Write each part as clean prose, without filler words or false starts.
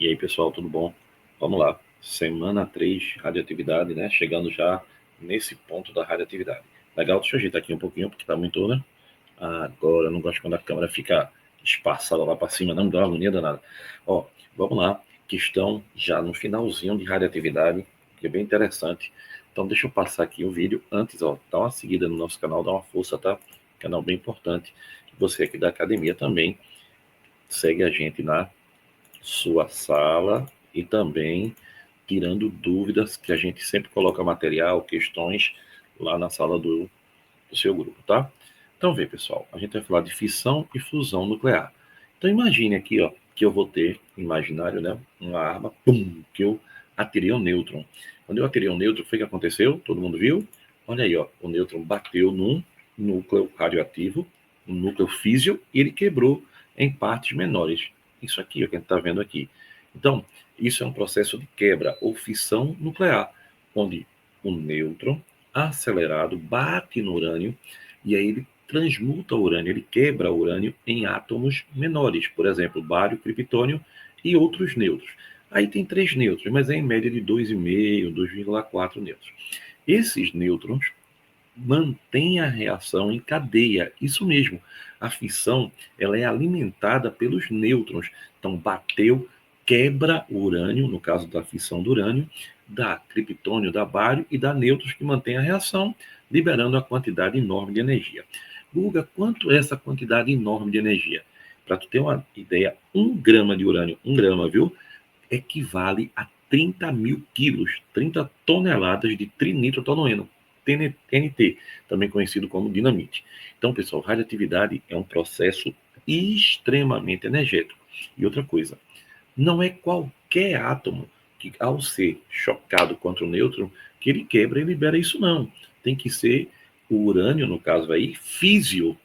E aí, pessoal, tudo bom? Vamos lá. Semana 3, radioatividade, né? Chegando já nesse ponto da radioatividade. Legal, deixa eu ajeitar aqui um pouquinho, porque tá muito, né? Agora, eu não gosto quando a câmera fica espaçada lá para cima, não dá uma agonia danada. Ó, vamos lá. Questão já no finalzinho de radioatividade, que é bem interessante. Então, deixa eu passar aqui o vídeo. Antes, ó, dá uma seguida no nosso canal, dá uma força, tá? Canal bem importante. Você aqui da academia também segue a gente na sua sala e também tirando dúvidas, que a gente sempre coloca material, questões lá na sala do seu grupo, tá? Então, vê, pessoal, a gente vai falar de fissão e fusão nuclear. Então, imagine aqui, ó, que eu vou ter, imaginário, né, uma arma, pum, que eu atirei um nêutron. Quando eu atirei um nêutron, foi o que aconteceu? Todo mundo viu? Olha aí, ó, o nêutron bateu num núcleo radioativo, um núcleo físio, e ele quebrou em partes menores. Isso aqui, ó, que a gente está vendo aqui. Então, isso é um processo de quebra ou fissão nuclear, onde o nêutron acelerado bate no urânio e aí ele transmuta o urânio, ele quebra o urânio em átomos menores, por exemplo, bário, criptônio e outros nêutrons. Aí tem 3 nêutrons, mas é em média de 2,5, 2,4 nêutrons. Esses nêutrons mantêm a reação em cadeia, isso mesmo. A fissão ela é alimentada pelos nêutrons. Então, bateu, quebra o urânio, no caso da fissão do urânio, dá criptônio, dá bário e dá nêutrons que mantêm a reação, liberando a quantidade enorme de energia. Guga, quanto é essa quantidade enorme de energia? Para tu ter uma ideia, 1 grama de urânio, 1 grama, viu? Equivale a 30 mil quilos, 30 toneladas de trinitrotolueno, TNT, também conhecido como dinamite. Então, pessoal, radioatividade é um processo extremamente energético. E outra coisa, não é qualquer átomo que, ao ser chocado contra o nêutron, que ele quebra e libera isso, não. Tem que ser o urânio, no caso aí, físio.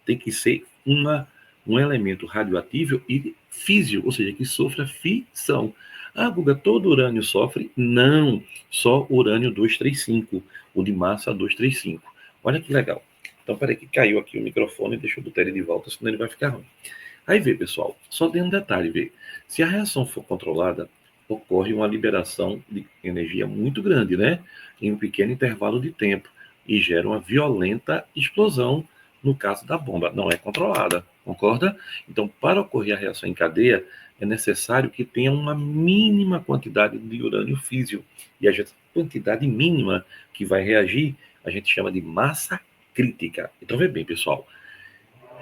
Tem que ser um elemento radioativo e físio, ou seja, que sofra fissão. Ah, Guga, todo urânio sofre? Não, só urânio 235, o de massa 235. Olha que legal. Então, peraí que caiu aqui o microfone, deixa eu botar ele de volta, senão ele vai ficar ruim. Aí vê, pessoal, só tem um detalhe, vê. Se a reação for controlada, ocorre uma liberação de energia muito grande, né? Em um pequeno intervalo de tempo e gera uma violenta explosão no caso da bomba. Não é controlada, concorda? Então, para ocorrer a reação em cadeia, é necessário que tenha uma mínima quantidade de urânio físio. E a quantidade mínima que vai reagir, a gente chama de massa crítica. Então, vê bem, pessoal.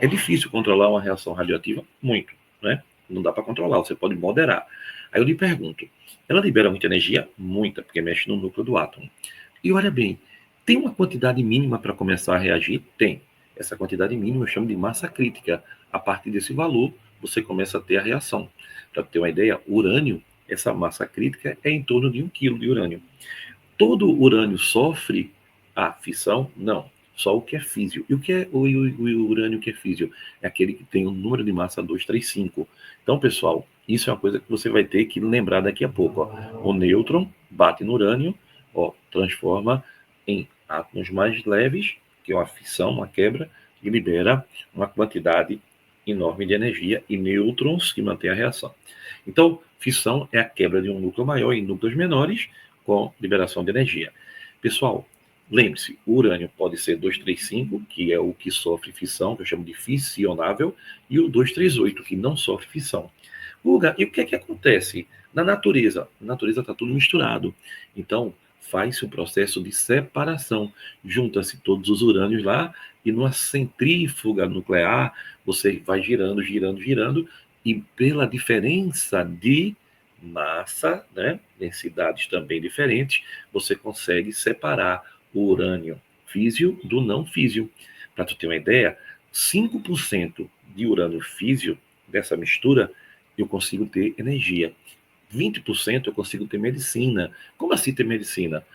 É difícil controlar uma reação radioativa? Muito, né? Não dá para controlar, você pode moderar. Aí eu lhe pergunto, ela libera muita energia? Muita, porque mexe no núcleo do átomo. E olha bem, tem uma quantidade mínima para começar a reagir? Tem. Essa quantidade mínima eu chamo de massa crítica. A partir desse valor, você começa a ter a reação. Para ter uma ideia, urânio, essa massa crítica é em torno de 1 quilo de urânio. Todo urânio sofre a fissão? Não. Só o que é físio. E o que é o urânio que é físio? É aquele que tem o número de massa 235. Então, pessoal, isso é uma coisa que você vai ter que lembrar daqui a pouco. Ó. O nêutron bate no urânio, ó, transforma em átomos mais leves, que é uma fissão, uma quebra, e libera uma quantidade enorme de energia e nêutrons que mantém a reação. Então, fissão é a quebra de um núcleo maior em núcleos menores, com liberação de energia. Pessoal, lembre-se, o urânio pode ser 235, que é o que sofre fissão, que eu chamo de fissionável, e o 238, que não sofre fissão. Guga, e o que é que acontece na natureza? Na natureza está tudo misturado. Então, faz-se um processo de separação. Junta-se todos os urânios lá e numa centrífuga nuclear, você vai girando, girando, girando, e pela diferença de massa, né, densidades também diferentes, você consegue separar o urânio físio do não físio. Para tu ter uma ideia, 5% de urânio físio dessa mistura eu consigo ter energia. 20% eu consigo ter medicina. Como assim ter medicina?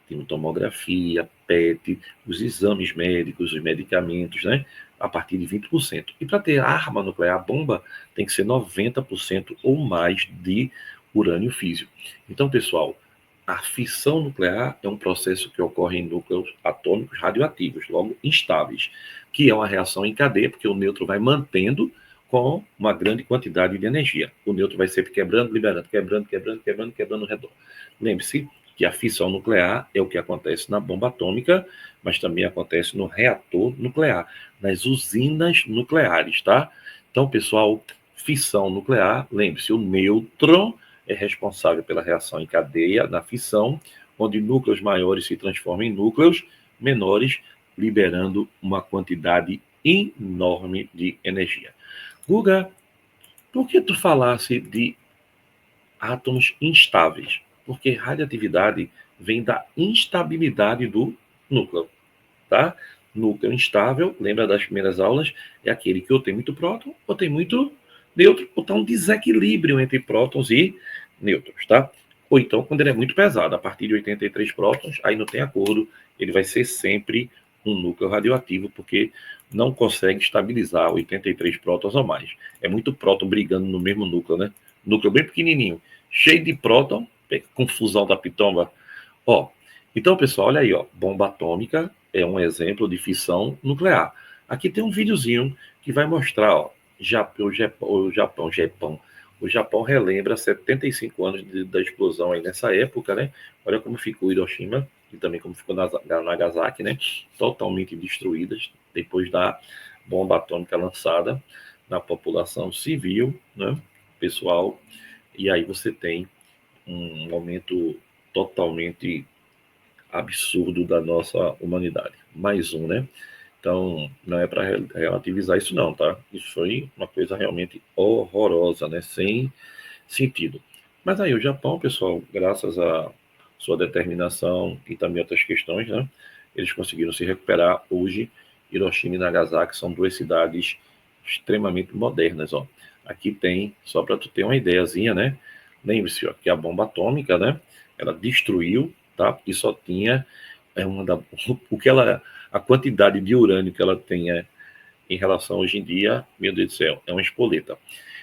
Tem tomografia, PET, os exames médicos, os medicamentos, né? A partir de 20%. E para ter arma nuclear, bomba, tem que ser 90% ou mais de urânio físio. Então, pessoal, a fissão nuclear é um processo que ocorre em núcleos atômicos radioativos, logo instáveis, que é uma reação em cadeia, porque o nêutron vai mantendo com uma grande quantidade de energia. O nêutron vai sempre quebrando, liberando, quebrando ao redor. Lembre-se que a fissão nuclear é o que acontece na bomba atômica, mas também acontece no reator nuclear, nas usinas nucleares, tá? Então, pessoal, fissão nuclear, lembre-se, o nêutron é responsável pela reação em cadeia na fissão, onde núcleos maiores se transformam em núcleos menores, liberando uma quantidade enorme de energia. Guga, por que tu falasse de átomos instáveis? Porque radioatividade vem da instabilidade do núcleo, tá? Núcleo instável, lembra das primeiras aulas, é aquele que ou tem muito próton ou tem muito nêutron, ou está um desequilíbrio entre prótons e nêutrons, tá? Ou então, quando ele é muito pesado, a partir de 83 prótons, aí não tem acordo, ele vai ser sempre um núcleo radioativo, porque não consegue estabilizar 83 prótons ou mais. É muito próton brigando no mesmo núcleo, né? Núcleo bem pequenininho, cheio de próton, confusão da pitomba. Ó, então, pessoal, olha aí, ó, bomba atômica é um exemplo de fissão nuclear. Aqui tem um videozinho que vai mostrar, ó, o Japão relembra 75 anos da explosão aí nessa época, né? Olha como ficou Hiroshima e também como ficou Nagasaki, né? Totalmente destruídas depois da bomba atômica lançada na população civil, né? Pessoal, e aí você tem um momento totalmente absurdo da nossa humanidade. Mais um, né? Então, não é para relativizar isso não, tá? Isso foi uma coisa realmente horrorosa, né? Sem sentido. Mas aí o Japão, pessoal, graças à sua determinação e também outras questões, né? Eles conseguiram se recuperar. Hoje, Hiroshima e Nagasaki são duas cidades extremamente modernas, ó. Aqui tem, só para tu ter uma ideiazinha, né? Lembre-se, ó, que a bomba atômica, né? Ela destruiu, tá? E só tinha o que ela, a quantidade de urânio que ela tem em relação hoje em dia, meu Deus do céu, é uma espoleta.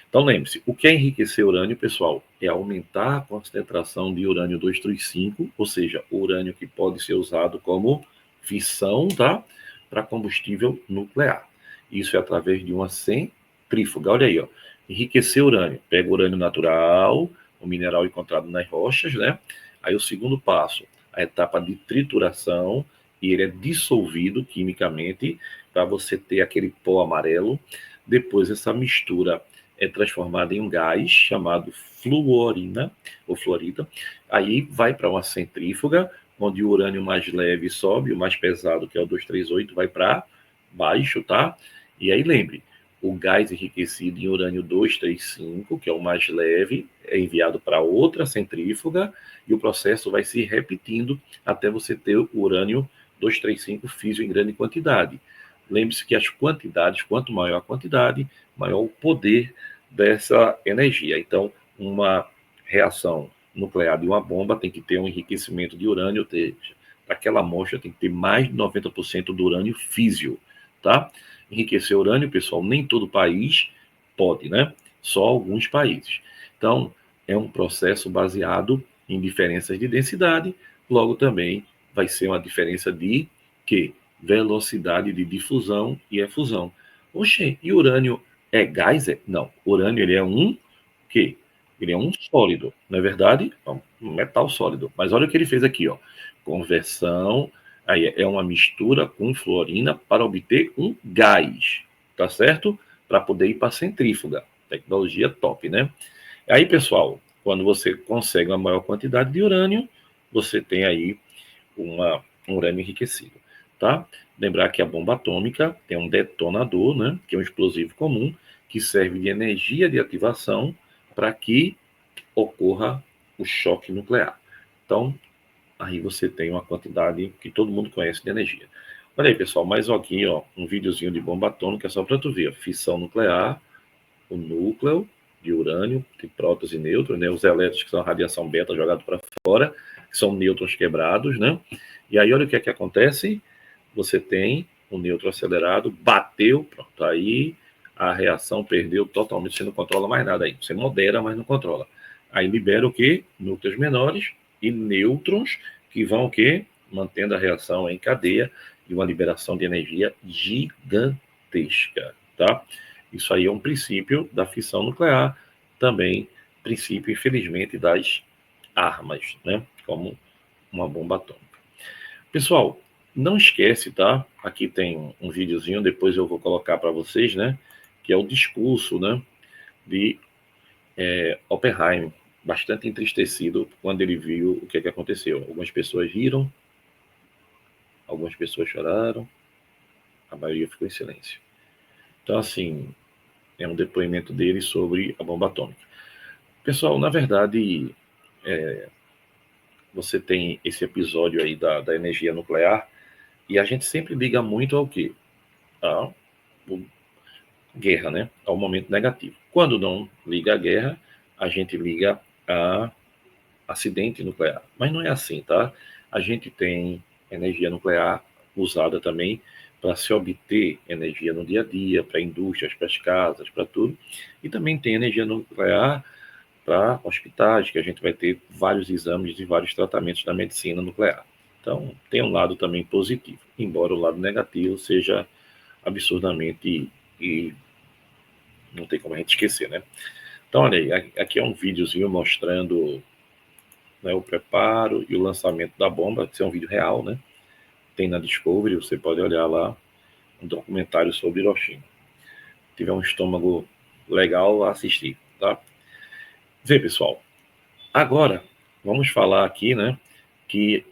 Então lembre-se, o que é enriquecer urânio, pessoal, é aumentar a concentração de urânio 235, ou seja, o urânio que pode ser usado como fissão, tá? Para combustível nuclear. Isso é através de uma centrífuga. Olha aí, ó. Enriquecer urânio. Pega o urânio natural, o mineral encontrado nas rochas, né? Aí o segundo passo, a etapa de trituração, e ele é dissolvido quimicamente para você ter aquele pó amarelo. Depois essa mistura é transformada em um gás chamado fluorina ou fluorita. Aí vai para uma centrífuga, onde o urânio mais leve sobe, o mais pesado, que é o 238, vai para baixo, tá? E aí lembre, o gás enriquecido em urânio 235, que é o mais leve, é enviado para outra centrífuga e o processo vai se repetindo até você ter o urânio 235 físio em grande quantidade. Lembre-se que as quantidades, quanto maior a quantidade, maior o poder dessa energia. Então, uma reação nuclear de uma bomba tem que ter um enriquecimento de urânio, ou seja, aquela amostra tem que ter mais de 90% do urânio físio, tá? Enriquecer urânio, pessoal, nem todo país pode, né? Só alguns países. Então, é um processo baseado em diferenças de densidade, logo também vai ser uma diferença de que velocidade de difusão e efusão. Oxê, e urânio é gás? Não, urânio ele é um quê? Ele é um sólido, não é verdade? É um metal sólido. Mas olha o que ele fez aqui, ó. Conversão, aí é uma mistura com fluorina para obter um gás, tá certo? Para poder ir para a centrífuga. Tecnologia top, né? Aí, pessoal, quando você consegue uma maior quantidade de urânio, você tem aí um urânio enriquecido, tá? Lembrar que a bomba atômica tem um detonador, né, que é um explosivo comum, que serve de energia de ativação para que ocorra o choque nuclear. Então, aí você tem uma quantidade que todo mundo conhece de energia. Olha aí, pessoal, mais aqui, ó, um videozinho de bomba atômica só para tu ver. Fissão nuclear, o núcleo de urânio, de prótons e nêutrons, né? Os elétrons que são a radiação beta jogado para fora, que são nêutrons quebrados, né? E aí olha o que é que acontece, você tem o nêutron acelerado, bateu, pronto, aí a reação perdeu totalmente, você não controla mais nada aí, você modera, mas não controla. Aí libera o quê? Núcleos menores e nêutrons que vão o quê? Mantendo a reação em cadeia e uma liberação de energia gigantesca, tá? Isso aí é um princípio da fissão nuclear, também princípio, infelizmente, das armas, né? Como uma bomba atômica. Pessoal, não esquece, tá? Aqui tem um videozinho, depois eu vou colocar para vocês, né? Que é o discurso, né? De Oppenheimer, bastante entristecido quando ele viu o que aconteceu. Algumas pessoas riram, algumas pessoas choraram, a maioria ficou em silêncio. Então, assim, é um depoimento dele sobre a bomba atômica. Pessoal, na verdade, você tem esse episódio aí da energia nuclear e a gente sempre liga muito ao quê? A guerra, né? Ao momento negativo. Quando não liga à guerra, a gente liga a acidente nuclear. Mas não é assim, tá? A gente tem energia nuclear usada também para se obter energia no dia a dia, para indústrias, para as casas, para tudo. E também tem energia nuclear para hospitais, que a gente vai ter vários exames e vários tratamentos da medicina nuclear. Então, tem um lado também positivo, embora o lado negativo seja absurdamente e não tem como a gente esquecer, né? Então, olha aí, aqui é um videozinho mostrando, né, o preparo e o lançamento da bomba. Esse é um vídeo real, né? Tem na Discovery, você pode olhar lá, um documentário sobre Hiroshima. Se tiver um estômago legal, assistir, tá? Vê, pessoal, agora vamos falar aqui, né, que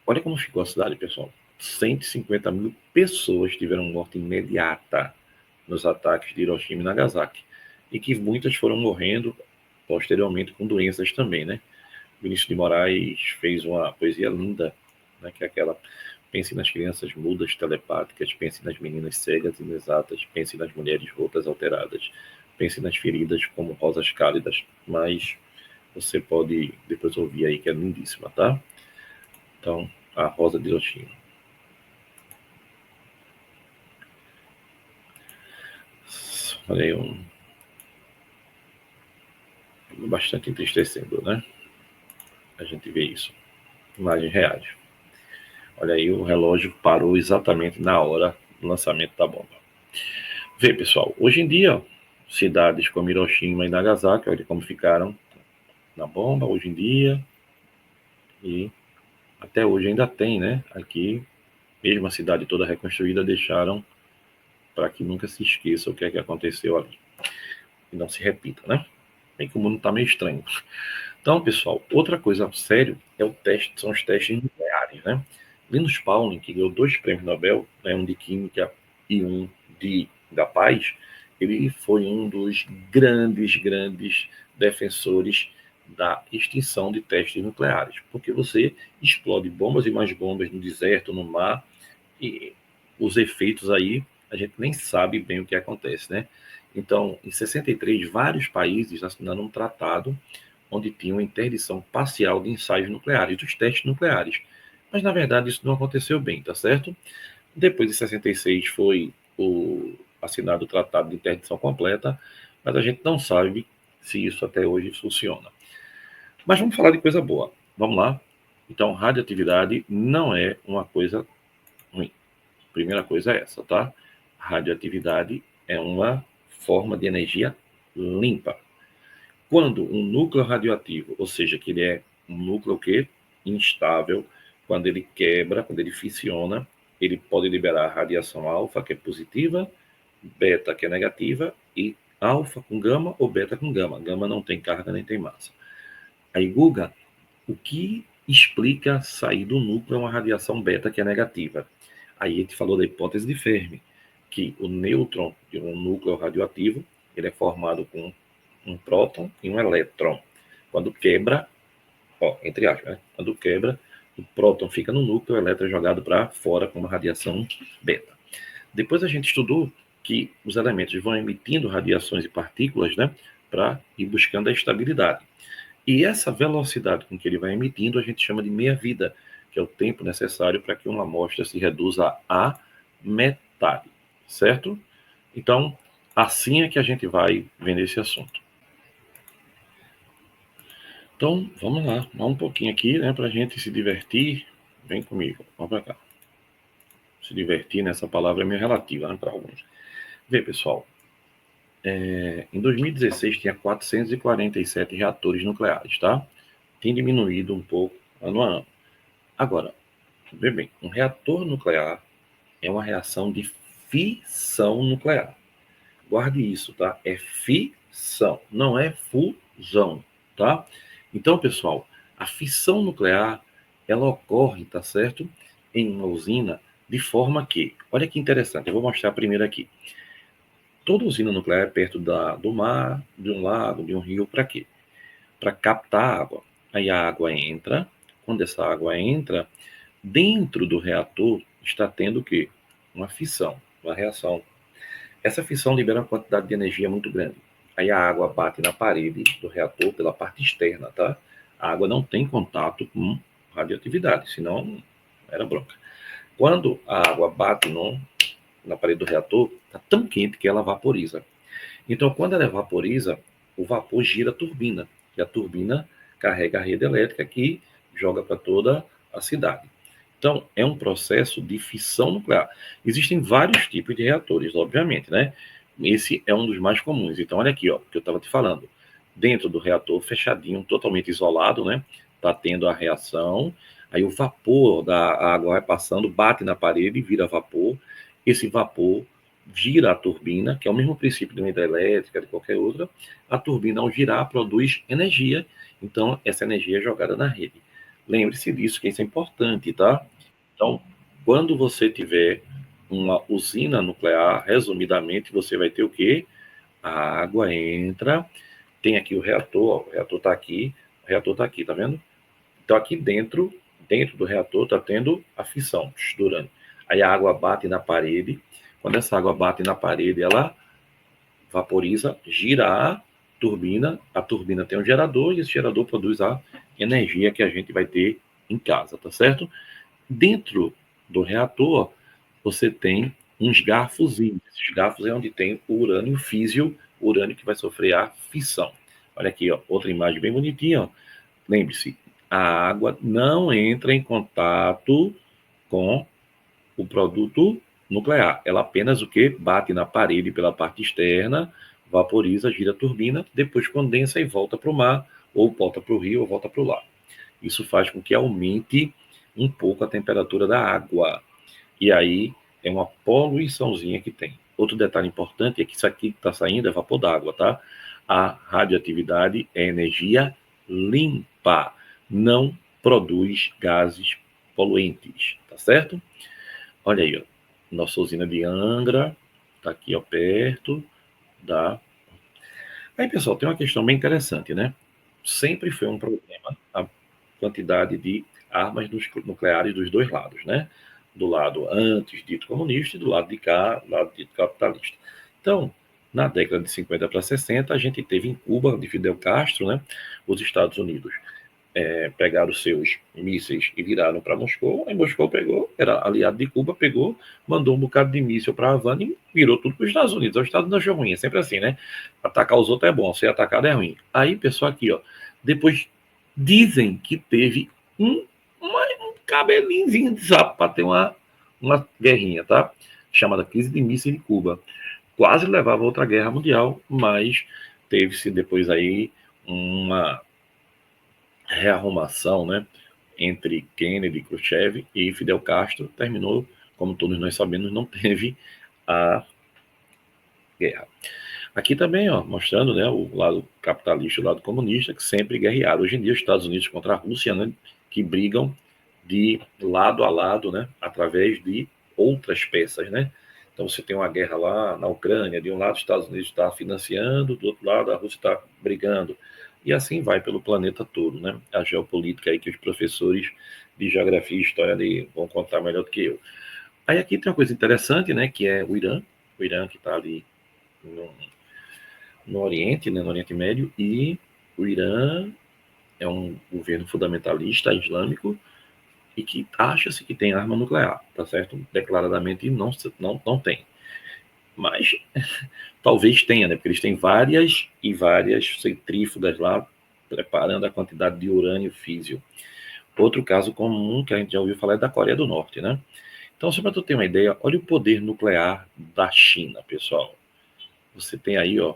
olha como ficou a cidade, pessoal. 150 mil pessoas tiveram morte imediata nos ataques de Hiroshima e Nagasaki. E que muitas foram morrendo posteriormente com doenças também, né? Vinícius de Moraes fez uma poesia linda, né, que é aquela: pense nas crianças mudas telepáticas, pense nas meninas cegas e inexatas, pense nas mulheres rotas alteradas, pense nas feridas como rosas cálidas. Mas você pode depois ouvir aí, que é lindíssima, tá? Então, a Rosa de Hiroshima. Olha aí, bastante entristecendo, né? A gente vê isso. Imagens reais. Olha aí, o relógio parou exatamente na hora do lançamento da bomba. Vê, pessoal, hoje em dia, cidades como Hiroshima e Nagasaki, olha como ficaram na bomba hoje em dia, e até hoje ainda tem, né? Aqui, mesmo a cidade toda reconstruída, deixaram para que nunca se esqueça o que é que aconteceu ali. E não se repita, né? Bem que o mundo está meio estranho. Então, pessoal, outra coisa sério é o teste, são os testes nucleares, né? Linus Pauling, que ganhou 2 prêmios Nobel, né, um de Química e um da Paz, ele foi um dos grandes defensores da extinção de testes nucleares, porque você explode bombas e mais bombas no deserto, no mar, e os efeitos aí, a gente nem sabe bem o que acontece, né? Então, em 63, vários países assinaram um tratado onde tinha uma interdição parcial de ensaios nucleares, dos testes nucleares. Mas, na verdade, isso não aconteceu bem, tá certo? Depois de 66 foi assinado o Tratado de Interdição Completa, mas a gente não sabe se isso até hoje funciona. Mas vamos falar de coisa boa. Vamos lá? Então, radioatividade não é uma coisa ruim. Primeira coisa é essa, tá? Radioatividade é uma forma de energia limpa. Quando um núcleo radioativo, ou seja, que ele é um núcleo que instável, quando ele quebra, quando ele fissiona, ele pode liberar radiação alfa, que é positiva, beta, que é negativa, e alfa com gama ou beta com gama. Gama não tem carga nem tem massa. Aí, Guga, o que explica sair do núcleo uma radiação beta que é negativa? Aí a gente falou da hipótese de Fermi, que o nêutron de um núcleo radioativo ele é formado com um próton e um elétron. Quando quebra, entre aspas, né? Quando quebra, o próton fica no núcleo, o elétron é jogado para fora com uma radiação beta. Depois a gente estudou que os elementos vão emitindo radiações e partículas, né, para ir buscando a estabilidade. E essa velocidade com que ele vai emitindo, a gente chama de meia-vida, que é o tempo necessário para que uma amostra se reduza à metade, certo? Então, assim é que a gente vai vendo esse assunto. Então, vamos lá, um pouquinho aqui, né, para a gente se divertir. Vem comigo, vamos para cá. Se divertir nessa palavra é meio relativa, né, para alguns. Vê, pessoal, Em 2016 tinha 447 reatores nucleares, tá? Tem diminuído um pouco ano a ano. Agora, vê bem, um reator nuclear é uma reação de fissão nuclear. Guarde isso, tá? É fissão, não é fusão, tá? Então, pessoal, a fissão nuclear, ela ocorre, tá certo? Em uma usina de forma que, olha que interessante, eu vou mostrar primeiro aqui. Toda usina nuclear é perto do mar, de um lago, de um rio, para quê? Para captar água. Aí a água entra, quando essa água entra, dentro do reator está tendo o quê? Uma fissão, uma reação. Essa fissão libera uma quantidade de energia muito grande. Aí a água bate na parede do reator pela parte externa, tá? A água não tem contato com radioatividade, senão era bronca. Quando a água bate na parede do reator, está tão quente que ela vaporiza. Então, quando ela vaporiza, o vapor gira a turbina, e a turbina carrega a rede elétrica que joga para toda a cidade. Então, é um processo de fissão nuclear. Existem vários tipos de reatores, obviamente, né? Esse é um dos mais comuns. Então, olha aqui, ó, que eu estava te falando. Dentro do reator, fechadinho, totalmente isolado, né? Está tendo a reação. Aí o vapor da água vai passando, bate na parede e vira vapor. Esse vapor gira a turbina, que é o mesmo princípio de uma hidrelétrica, de qualquer outra. A turbina, ao girar, produz energia. Então, essa energia é jogada na rede. Lembre-se disso, que isso é importante, tá? Então, quando você tiver uma usina nuclear, resumidamente, você vai ter o quê? A água entra, tem aqui o reator está aqui, tá vendo? Então, aqui dentro do reator, está tendo a fissão, durante. Aí a água bate na parede, quando essa água bate na parede, ela vaporiza, gira a turbina tem um gerador, e esse gerador produz a energia que a gente vai ter em casa, tá certo? Dentro do reator, você tem uns garfozinhos. Esses garfos é onde tem o urânio físio, o urânio que vai sofrer a fissão. Olha aqui, ó, outra imagem bem bonitinha. Ó. Lembre-se, a água não entra em contato com o produto nuclear. Ela apenas o que? Bate na parede pela parte externa, vaporiza, gira a turbina, depois condensa e volta para o mar, ou volta para o rio, ou volta para o lago. Isso faz com que aumente um pouco a temperatura da água. E aí é uma poluiçãozinha que tem. Outro detalhe importante é que isso aqui que está saindo é vapor d'água, tá? A radioatividade é energia limpa, não produz gases poluentes, tá certo? Olha aí, ó, nossa usina de Angra, está aqui ó, perto da. Aí, pessoal, tem uma questão bem interessante, né? Sempre foi um problema a quantidade de armas nucleares dos dois lados, né? Do lado antes dito comunista e do lado de cá, lado dito capitalista. Então, na década de 50 para 60, a gente teve em Cuba, de Fidel Castro, né? Os Estados Unidos pegaram seus mísseis e viraram para Moscou. Aí Moscou pegou, era aliado de Cuba, pegou, mandou um bocado de míssil para Havana e virou tudo para os Estados Unidos. Os Estados Unidos achou ruim, é sempre assim, né? Atacar os outros é bom, ser atacado é ruim. Aí, pessoal, aqui, ó, depois dizem que teve um cabelinho de sapo para ter uma guerrinha, tá? Chamada crise de mísseis de Cuba. Quase levava a outra guerra mundial, mas teve-se depois aí uma rearrumação, né, entre Kennedy, Khrushchev e Fidel Castro, terminou, como todos nós sabemos, não teve a guerra. Aqui também, ó, mostrando, né, o lado capitalista e o lado comunista, que sempre guerrearam. Hoje em dia, os Estados Unidos contra a Rússia, né, que brigam de lado a lado, né, através de outras peças, né. Então, você tem uma guerra lá na Ucrânia, de um lado os Estados Unidos está financiando, do outro lado a Rússia está brigando. E assim vai pelo planeta todo, né? A geopolítica aí que os professores de geografia e história vão contar melhor do que eu. Aí aqui tem uma coisa interessante, né, que é o Irã que está ali no, no Oriente, né, no Oriente Médio, e o Irã é um governo fundamentalista islâmico e que acha-se que tem arma nuclear, tá certo? Declaradamente não tem. Mas talvez tenha, né? Porque eles têm várias e várias centrífugas lá preparando a quantidade de urânio físio. Outro caso comum que a gente já ouviu falar é da Coreia do Norte, né? Então, só para tu ter uma ideia, olha o poder nuclear da China, pessoal. você tem aí, ó,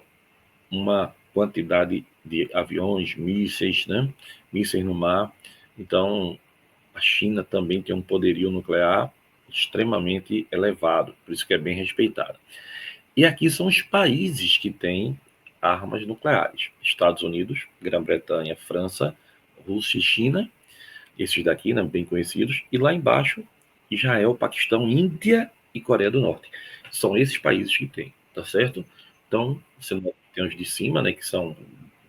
uma quantidade de aviões, mísseis, né? Mísseis no mar. Então, a China também tem um poderio nuclear extremamente elevado, por isso que é bem respeitado. E aqui são os países que têm armas nucleares: Estados Unidos, Grã-Bretanha, França, Rússia e China, esses daqui, né, bem conhecidos, e lá embaixo, Israel, Paquistão, Índia e Coreia do Norte. São esses países que têm, tá certo? Então, você tem os de cima, né, que são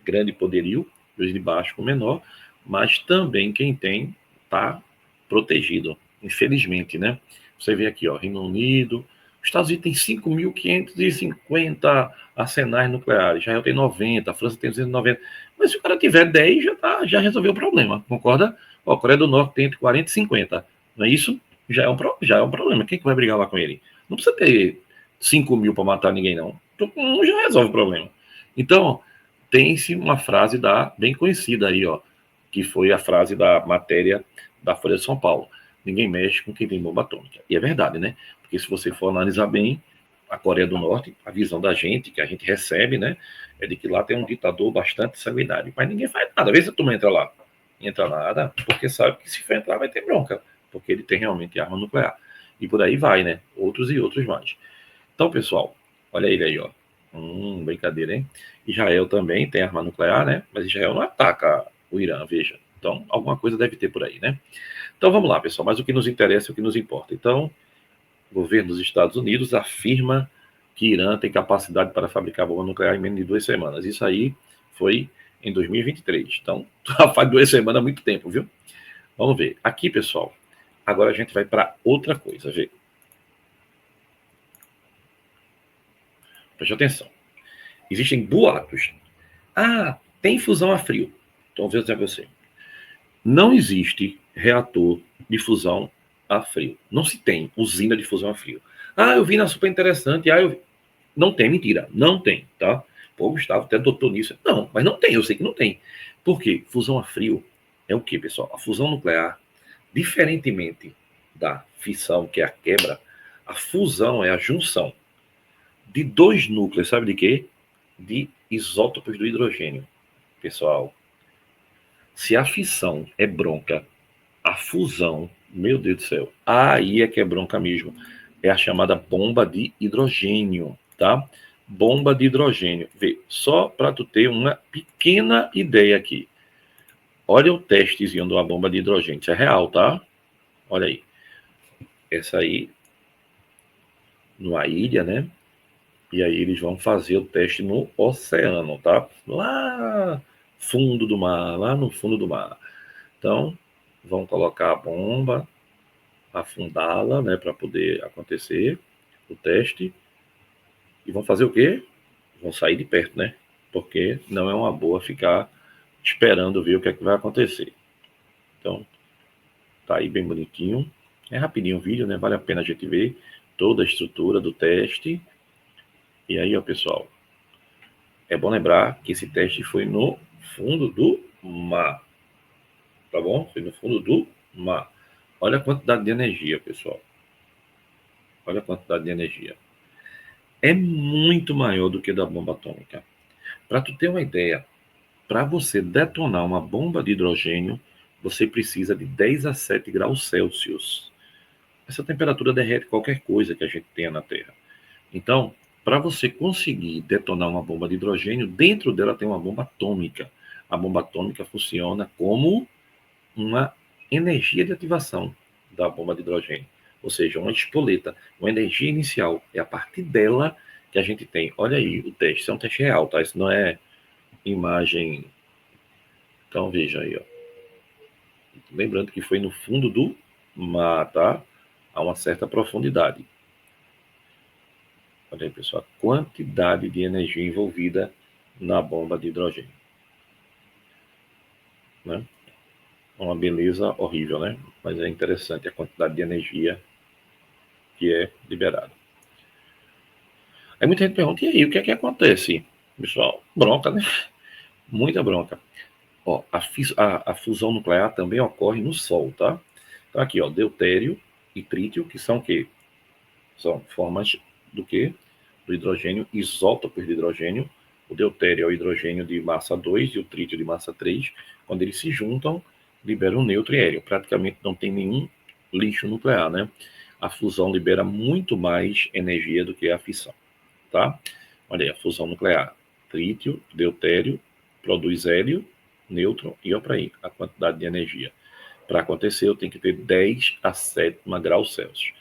grande poderio, os de baixo com menor, mas também quem tem está protegido, infelizmente, né? Você vê aqui, ó, Reino Unido, os Estados Unidos tem 5.550 arsenais nucleares, Israel tem 90, a França tem 290, mas se o cara tiver 10, já resolveu o problema, concorda? Ó, a Coreia do Norte tem entre 40 e 50, não é isso? Já é um problema. Quem que vai brigar lá com ele? Não precisa ter 5 mil para matar ninguém, não. Um já resolve o problema. Então, tem-se uma frase bem conhecida aí, ó, que foi a frase da matéria da Folha de São Paulo: ninguém mexe com quem tem bomba atômica. E é verdade, né? Porque se você for analisar bem, a Coreia do Norte, a visão da gente, que a gente recebe, né, é de que lá tem um ditador bastante sanguinário. Mas ninguém faz nada. Vê se a turma entra lá. Entra nada, porque sabe que se for entrar vai ter bronca, porque ele tem realmente arma nuclear. E por aí vai, né? Outros e outros mais. Então, pessoal, olha ele aí, ó. Brincadeira, hein? Israel também tem arma nuclear, né? Mas Israel não ataca o Irã, veja. Então, alguma coisa deve ter por aí, né? Então, vamos lá, pessoal. Mas o que nos interessa é o que nos importa. Então, o governo dos Estados Unidos afirma que Irã tem capacidade para fabricar bomba nuclear em menos de 2 semanas. Isso aí foi em 2023. Então, faz 2 semanas, muito tempo, viu? Vamos ver. Aqui, pessoal, agora a gente vai para outra coisa, vê. Preste atenção. Existem boatos. Ah, tem fusão a frio. Então, vou dizer a você. Não existe reator de fusão a frio. Não se tem usina de fusão a frio. Ah, eu vi na Super Interessante. Ah, não tem, mentira. Não tem, tá? Pô, Gustavo até doutor nisso. Não, mas não tem, eu sei que não tem. Por quê? Fusão a frio é o quê, pessoal? A fusão nuclear, diferentemente da fissão, que é a quebra, a fusão é a junção de dois núcleos, sabe de quê? De isótopos do hidrogênio. Pessoal, se a fissão é bronca, a fusão, meu Deus do céu, aí é que é bronca mesmo. É a chamada bomba de hidrogênio, tá? Bomba de hidrogênio. Vê, só para tu ter uma pequena ideia aqui. Olha o testezinho de uma bomba de hidrogênio. Isso é real, tá? Olha aí. Essa aí, numa ilha, né? E aí eles vão fazer o teste no oceano, tá? Lá fundo do mar, lá no fundo do mar. Então, vão colocar a bomba, afundá-la, né, para poder acontecer o teste. E vão fazer o quê? Vão sair de perto, né? Porque não é uma boa ficar esperando ver o que é que vai acontecer. Então, tá aí bem bonitinho. É rapidinho o vídeo, né? Vale a pena a gente ver toda a estrutura do teste. E aí, ó, pessoal, é bom lembrar que esse teste foi no fundo do mar, tá bom? Foi no fundo do mar. Olha a quantidade de energia, pessoal. Olha a quantidade de energia. É muito maior do que da bomba atômica. Para tu ter uma ideia, para você detonar uma bomba de hidrogênio, você precisa de 10 a 7 graus Celsius. Essa temperatura derrete qualquer coisa que a gente tenha na Terra. Então, para você conseguir detonar uma bomba de hidrogênio, dentro dela tem uma bomba atômica. A bomba atômica funciona como uma energia de ativação da bomba de hidrogênio, ou seja, uma espoleta, uma energia inicial. É a partir dela que a gente tem. Olha aí o teste, isso é um teste real, tá? Isso não é imagem. Então veja aí, ó. Lembrando que foi no fundo do mar, tá? A uma certa profundidade. Olha aí, pessoal, a quantidade de energia envolvida na bomba de hidrogênio, né? Uma beleza horrível, né? Mas é interessante a quantidade de energia que é liberada. Aí muita gente pergunta: e aí, o que é que acontece? Pessoal, bronca, né? Muita bronca. Ó, a fusão nuclear também ocorre no Sol, tá? Então aqui, ó, deutério e trítio, que são o quê? São formas do quê? do hidrogênio, isótopos de hidrogênio. O deutério é o hidrogênio de massa 2 e o trítio de massa 3. Quando eles se juntam, liberam nêutron e hélio. Praticamente não tem nenhum lixo nuclear, né? A fusão libera muito mais energia do que a fissão, tá? Olha aí, a fusão nuclear. Trítio, deutério, produz hélio, nêutron e olha para aí a quantidade de energia. Para acontecer, eu tenho que ter 10 a 7 graus Celsius.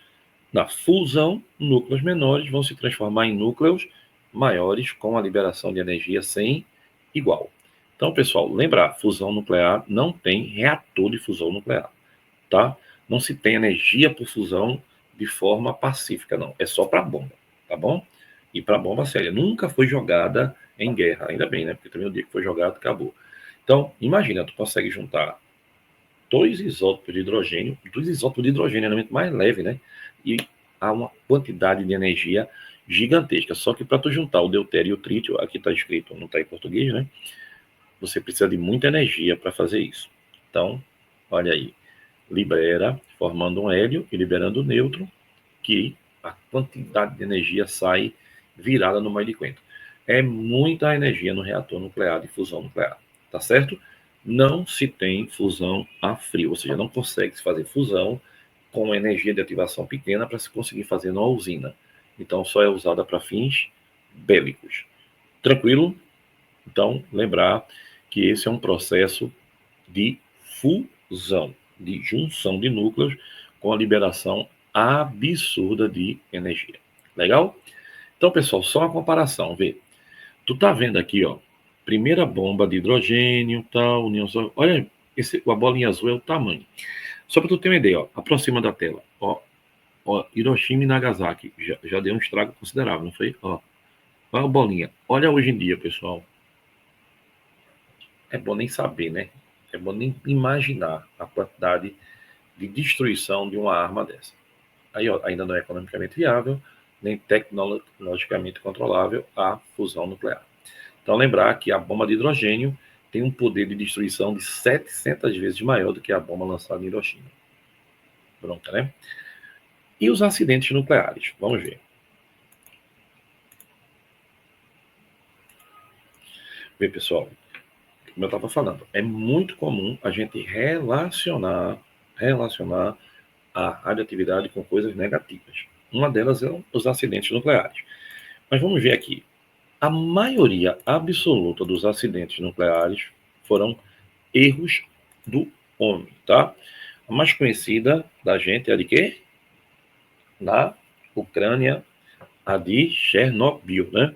Na fusão, núcleos menores vão se transformar em núcleos maiores com a liberação de energia sem igual. Então, pessoal, lembrar, fusão nuclear não tem reator de fusão nuclear, tá? Não se tem energia por fusão de forma pacífica, não. É só para bomba, tá bom? E para bomba séria. Nunca foi jogada em guerra, ainda bem, né? Porque também o dia que foi jogado, acabou. Então, imagina, tu consegue juntar dois isótopos de hidrogênio é o elemento mais leve, né? E há uma quantidade de energia gigantesca. Só que para tu juntar o deutério e o trítio, aqui está escrito, não está em português, né? Você precisa de muita energia para fazer isso. Então, olha aí, libera, formando um hélio e liberando o nêutron, que a quantidade de energia sai virada no miliquento. É muita energia no reator nuclear de fusão nuclear, tá certo? Não se tem fusão a frio, ou seja, não consegue se fazer fusão com energia de ativação pequena para se conseguir fazer numa usina. Então, só é usada para fins bélicos. Tranquilo? Então, lembrar que esse é um processo de fusão, de junção de núcleos com a liberação absurda de energia. Legal? Então, pessoal, só uma comparação, vê. Tu tá vendo aqui, ó, primeira bomba de hidrogênio, tal, união, olha, a bolinha azul é o tamanho. Só para tu ter uma ideia, ó, aproxima da tela, ó, Hiroshima e Nagasaki, já deu um estrago considerável, não foi? Ó, olha a bolinha. Olha hoje em dia, pessoal. É bom nem saber, né? É bom nem imaginar a quantidade de destruição de uma arma dessa. Aí, ó, ainda não é economicamente viável, nem tecnologicamente controlável a fusão nuclear. Então, lembrar que a bomba de hidrogênio tem um poder de destruição de 700 vezes maior do que a bomba lançada em Hiroshima. Bronca, né? E os acidentes nucleares? Vamos ver. Vê, pessoal, como eu estava falando, é muito comum a gente relacionar a radioatividade com coisas negativas. Uma delas é os acidentes nucleares. Mas vamos ver aqui. A maioria absoluta dos acidentes nucleares foram erros do homem, tá? A mais conhecida da gente é a de quê? Na Ucrânia, a de Chernobyl, né?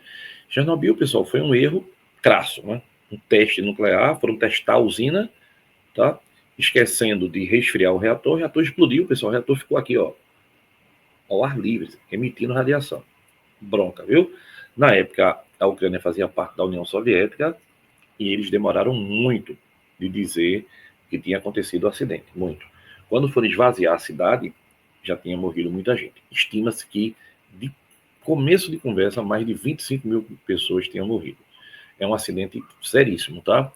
Chernobyl, pessoal, foi um erro crasso, né? Um teste nuclear, foram testar a usina, tá? Esquecendo de resfriar o reator explodiu, pessoal, o reator ficou aqui, ó, ao ar livre, emitindo radiação. Bronca, viu? Na época, a Ucrânia fazia parte da União Soviética e eles demoraram muito de dizer que tinha acontecido o acidente, muito. Quando foram esvaziar a cidade, já tinha morrido muita gente. Estima-se que, de começo de conversa, mais de 25 mil pessoas tinham morrido. É um acidente seríssimo, tá?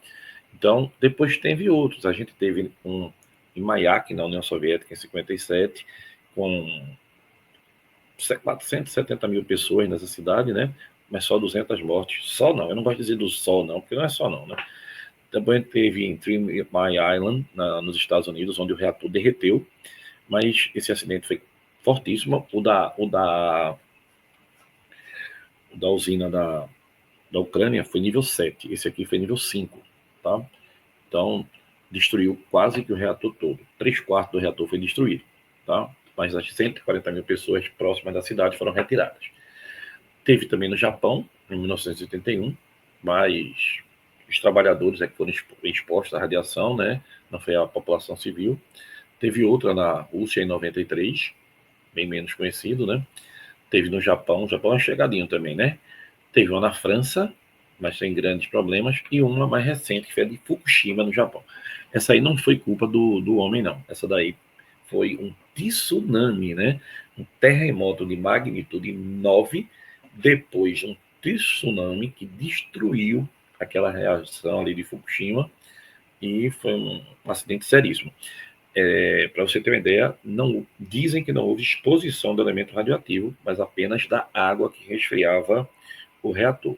Então, depois teve outros. A gente teve em Mayak, na União Soviética, em 57, com 470 mil pessoas nessa cidade, né? Mas só 200 mortes. Só não, eu não gosto de dizer do sol, não, porque não é só não, né? Também teve em Three Mile Island, nos Estados Unidos, onde o reator derreteu, mas esse acidente foi fortíssimo. O da usina da Ucrânia foi nível 7, esse aqui foi nível 5, tá? Então, destruiu quase que o reator todo. 3/4 do reator foi destruído, tá? Mas as 140 mil pessoas próximas da cidade foram retiradas. Teve também no Japão, em 1981, mas os trabalhadores é que foram expostos à radiação, né? Não foi a população civil. Teve outra na Rússia em 93, bem menos conhecido, né? Teve no Japão, o Japão é chegadinho também, né? Teve uma na França, mas sem grandes problemas, e uma mais recente, que foi a de Fukushima, no Japão. Essa aí não foi culpa do homem, não. Essa daí foi um tsunami, né? Um terremoto de magnitude 9, depois de um tsunami que destruiu aquela reação ali de Fukushima, e foi um acidente seríssimo. Para você ter uma ideia, não, dizem que não houve exposição do elemento radioativo, mas apenas da água que resfriava o reator.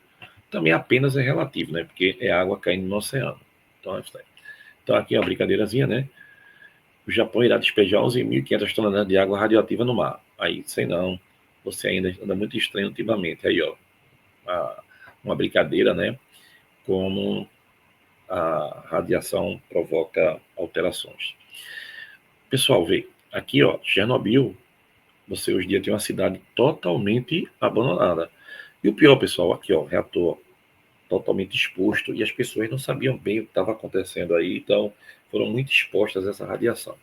Também apenas é relativo, né? Porque é água caindo no oceano. Então aqui é uma brincadeirazinha, né? O Japão irá despejar 11.500 toneladas de água radioativa no mar. Aí, sei não, você ainda anda muito estranho ultimamente. Aí, ó, uma brincadeira, né? Como a radiação provoca alterações. Pessoal, vê, aqui, ó, Chernobyl, você hoje em dia tem uma cidade totalmente abandonada. E o pior, pessoal, aqui, ó, reator totalmente exposto e as pessoas não sabiam bem o que estava acontecendo aí, então foram muito expostas a essa radiação.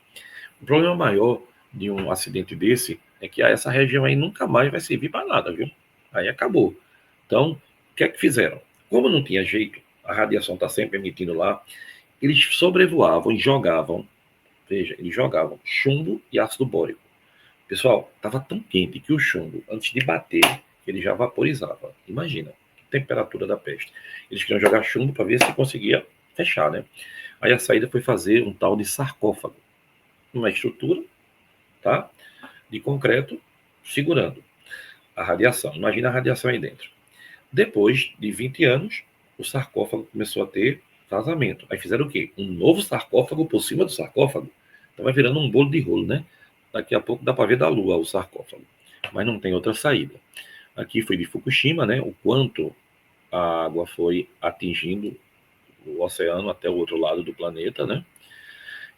O problema maior de um acidente desse é que essa região aí nunca mais vai servir para nada, viu? Aí acabou. Então, o que é que fizeram? Como não tinha jeito, a radiação está sempre emitindo lá, eles sobrevoavam e jogavam, veja, eles jogavam chumbo e ácido bórico. Pessoal, estava tão quente que o chumbo, antes de bater, ele já vaporizava. Imagina, temperatura da peste. Eles queriam jogar chumbo para ver se conseguia fechar, né? Aí a saída foi fazer um tal de sarcófago, uma estrutura, tá? De concreto, segurando a radiação. Imagina a radiação aí dentro. Depois de 20 anos, o sarcófago começou a ter vazamento. Aí fizeram o quê? Um novo sarcófago por cima do sarcófago. Então vai virando um bolo de rolo, né? Daqui a pouco dá para ver da lua o sarcófago. Mas não tem outra saída. Aqui foi de Fukushima, né? O quanto a água foi atingindo o oceano até o outro lado do planeta, né?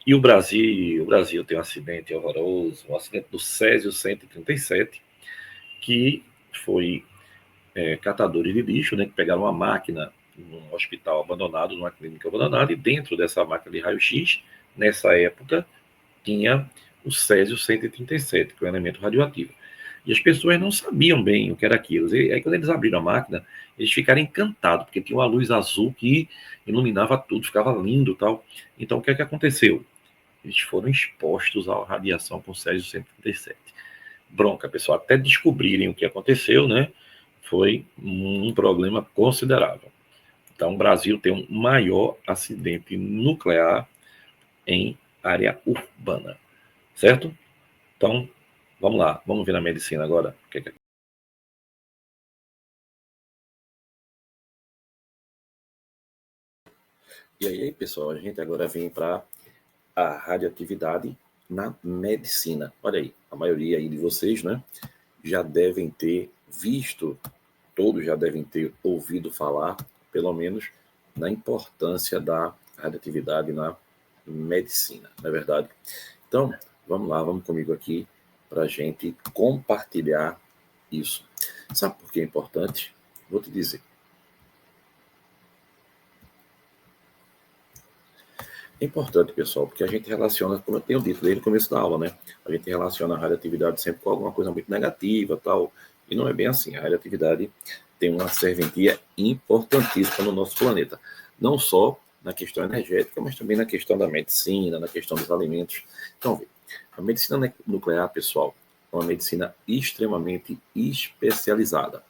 E o Brasil tem um acidente horroroso, um acidente do Césio 137, que foi catadores de lixo, né, que pegaram uma máquina num hospital abandonado, numa clínica abandonada, e dentro dessa máquina de raio-x, nessa época, tinha o Césio 137, que é um elemento radioativo. E as pessoas não sabiam bem o que era aquilo. E aí, quando eles abriram a máquina, eles ficaram encantados, porque tinha uma luz azul que iluminava tudo, ficava lindo e tal. Então, o que é que aconteceu? Eles foram expostos à radiação com Césio 137. Bronca, pessoal, até descobrirem o que aconteceu, né? Foi um problema considerável. Então, o Brasil tem um maior acidente nuclear em área urbana, certo? Então, vamos lá, vamos ver na medicina agora. E aí, pessoal, a gente agora vem para a radioatividade na medicina. Olha aí, a maioria aí de vocês, né, já devem ter visto, todos já devem ter ouvido falar, pelo menos, na importância da radioatividade na medicina, não é verdade? Então, vamos lá, vamos comigo aqui para a gente compartilhar isso. Sabe por que é importante? Vou te dizer. É importante, pessoal, porque a gente relaciona, como eu tenho dito desde o começo da aula, né? A gente relaciona a radioatividade sempre com alguma coisa muito negativa, tal, e não é bem assim. A radioatividade tem uma serventia importantíssima no nosso planeta, não só na questão energética, mas também na questão da medicina, na questão dos alimentos. Então, a medicina nuclear, pessoal, é uma medicina extremamente especializada.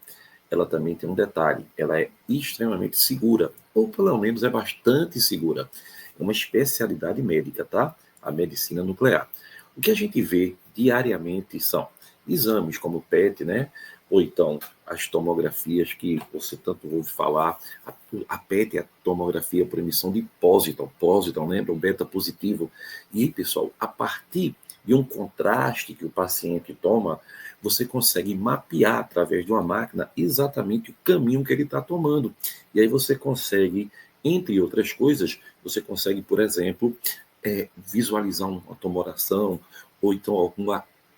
Ela também tem um detalhe, ela é extremamente segura, ou pelo menos é bastante segura. É uma especialidade médica, tá? A medicina nuclear. O que a gente vê diariamente são exames como o PET, né? Ou então as tomografias que você tanto ouve falar. A PET é a tomografia por emissão de pósitron. Pósitron, lembra? Um beta positivo. E, pessoal, a partir de um contraste que o paciente toma, você consegue mapear através de uma máquina exatamente o caminho que ele está tomando. E aí você consegue, entre outras coisas, você consegue, por exemplo, visualizar uma tumoração ou então algum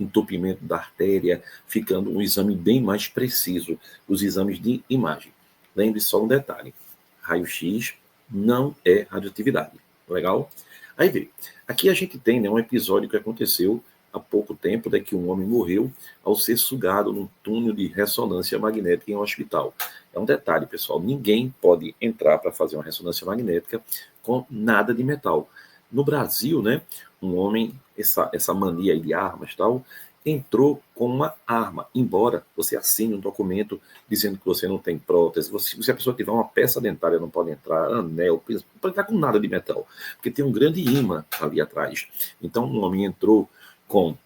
entupimento da artéria, ficando um exame bem mais preciso, os exames de imagem. Lembre só um detalhe, raio-x não é radioatividade, legal? Aí vê, aqui a gente tem, né, um episódio que aconteceu há pouco tempo, que um homem morreu ao ser sugado num túnel de ressonância magnética em um hospital. É um detalhe, pessoal, ninguém pode entrar para fazer uma ressonância magnética com nada de metal. No Brasil, né, um homem, essa mania de armas tal, entrou com uma arma, embora você assine um documento dizendo que você não tem prótese, se a pessoa tiver uma peça dentária não pode entrar, anel, não pode entrar com nada de metal, porque tem um grande imã ali atrás. Então um homem entrou com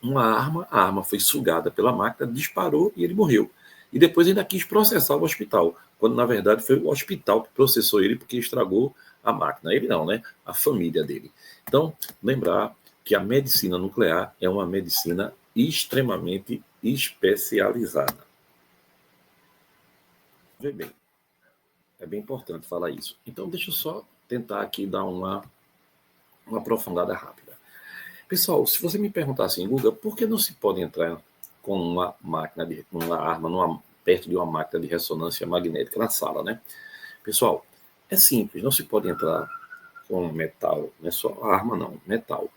uma arma, a arma foi sugada pela máquina, disparou e ele morreu. E depois ainda quis processar o hospital, quando na verdade foi o hospital que processou ele porque estragou a máquina. Ele não, né? A família dele. Então, lembrar que a medicina nuclear é uma medicina extremamente especializada. Vê bem, é bem importante falar isso. Então, deixa eu só tentar aqui dar uma aprofundada rápida. Pessoal, se você me perguntar assim, Guga, por que não se pode entrar com uma máquina, uma arma, perto de uma máquina de ressonância magnética na sala, né? Pessoal, é simples, não se pode entrar com metal, não é só arma não, metal,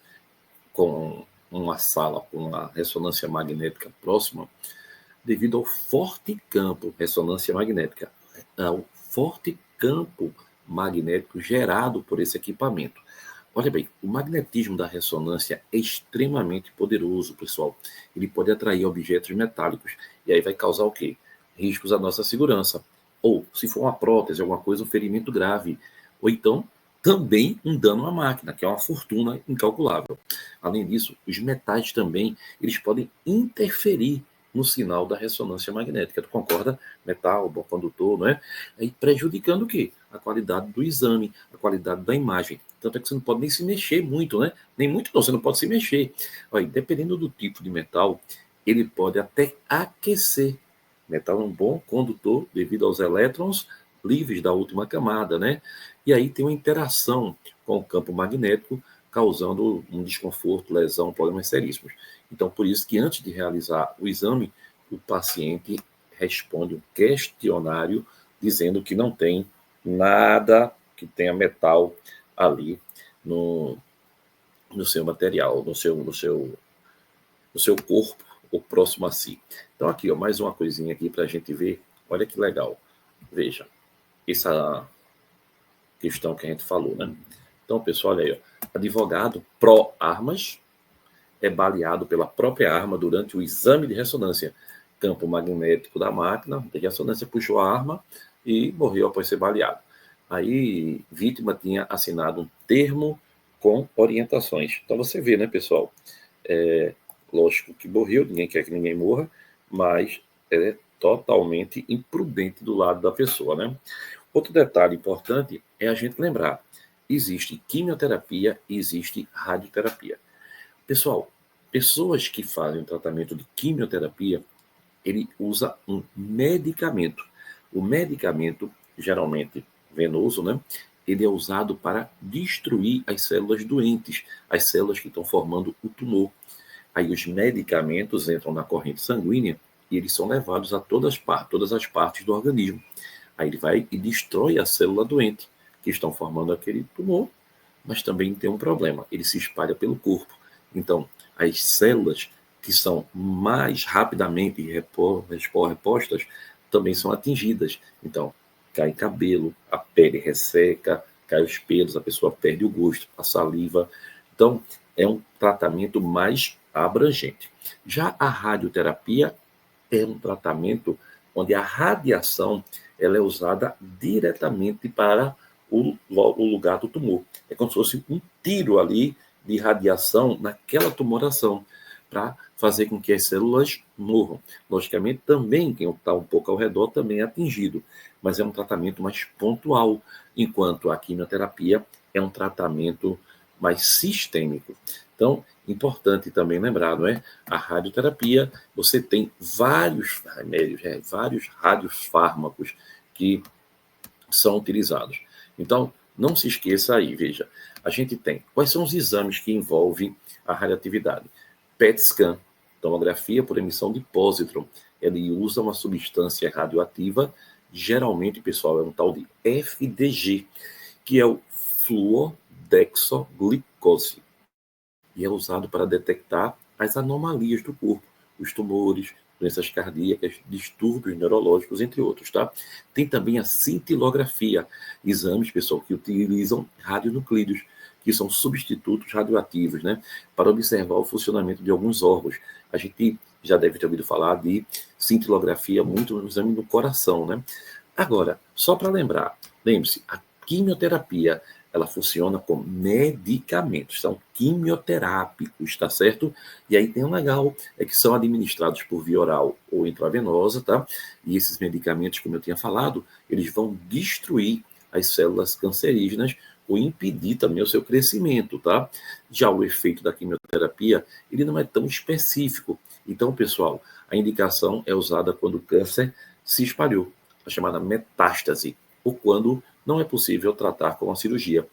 com uma sala com uma ressonância magnética próxima, devido ao forte campo, ressonância magnética, ao forte campo magnético gerado por esse equipamento. Olha bem, o magnetismo da ressonância é extremamente poderoso, pessoal. Ele pode atrair objetos metálicos e aí vai causar o quê? Riscos à nossa segurança. Ou, se for uma prótese, alguma coisa, um ferimento grave. Ou então, também um dano à máquina, que é uma fortuna incalculável. Além disso, os metais também, eles podem interferir no sinal da ressonância magnética. Tu concorda? Metal, bom condutor, não é? Aí prejudicando o quê? A qualidade do exame, a qualidade da imagem. Tanto é que você não pode nem se mexer muito, né? Nem muito não, você não pode se mexer. Olha, dependendo do tipo de metal, ele pode até aquecer. Metal é um bom condutor devido aos elétrons livres da última camada, né? E aí tem uma interação com o campo magnético, causando um desconforto, lesão, problemas seríssimos. Então, por isso que antes de realizar o exame, o paciente responde um questionário dizendo que não tem nada que tenha metal ali no seu material, no seu corpo, ou próximo a si. Então, aqui, ó, mais uma coisinha aqui para a gente ver. Olha que legal. Veja, essa questão que a gente falou, né? Então, pessoal, olha aí, ó. Advogado pró-armas é baleado pela própria arma durante o exame de ressonância. Campo magnético da máquina de ressonância puxou a arma e morreu após ser baleado. Aí, vítima tinha assinado um termo com orientações. Então, você vê, né, pessoal? Lógico que morreu, ninguém quer que ninguém morra, mas é totalmente imprudente do lado da pessoa, né? Outro detalhe importante é a gente lembrar: existe quimioterapia e existe radioterapia. Pessoal, pessoas que fazem o tratamento de quimioterapia, ele usa um medicamento. O medicamento, geralmente venoso, né? Ele é usado para destruir as células doentes, as células que estão formando o tumor. Aí os medicamentos entram na corrente sanguínea e eles são levados a todas as partes do organismo. Aí ele vai e destrói a célula doente, que estão formando aquele tumor, mas também tem um problema, ele se espalha pelo corpo. Então, as células que são mais rapidamente repostas também são atingidas. Então, cai cabelo, a pele resseca, cai os pelos, a pessoa perde o gosto, a saliva. Então, é um tratamento mais abrangente. Já a radioterapia é um tratamento onde a radiação ela é usada diretamente para o lugar do tumor. É como se fosse um tiro ali de radiação naquela tumoração, para fazer com que as células morram. Logicamente, também quem está um pouco ao redor também é atingido, mas é um tratamento mais pontual, enquanto a quimioterapia é um tratamento mais sistêmico. Então, importante também lembrar, não é? A radioterapia, você tem vários remédios, vários radiofármacos que são utilizados. Então, não se esqueça aí, veja, a gente tem quais são os exames que envolvem a radioatividade. PET scan, tomografia por emissão de pósitron, ele usa uma substância radioativa, geralmente, pessoal, é um tal de FDG, que é o fluordexoglicose, e é usado para detectar as anomalias do corpo, os tumores, doenças cardíacas, distúrbios neurológicos, entre outros, tá? Tem também a cintilografia, exames, pessoal, que utilizam radionuclídeos, que são substitutos radioativos, né, para observar o funcionamento de alguns órgãos. A gente já deve ter ouvido falar de cintilografia muito no exame do coração, né? Agora, só para lembrar, lembre-se, a quimioterapia, ela funciona com medicamentos, são quimioterápicos, tá certo? E aí tem um legal, é que são administrados por via oral ou intravenosa, tá? E esses medicamentos, como eu tinha falado, eles vão destruir as células cancerígenas ou impedir também o seu crescimento, tá? Já o efeito da quimioterapia, ele não é tão específico. Então, pessoal, a indicação é usada quando o câncer se espalhou, a chamada metástase, ou quando não é possível tratar com a cirurgia.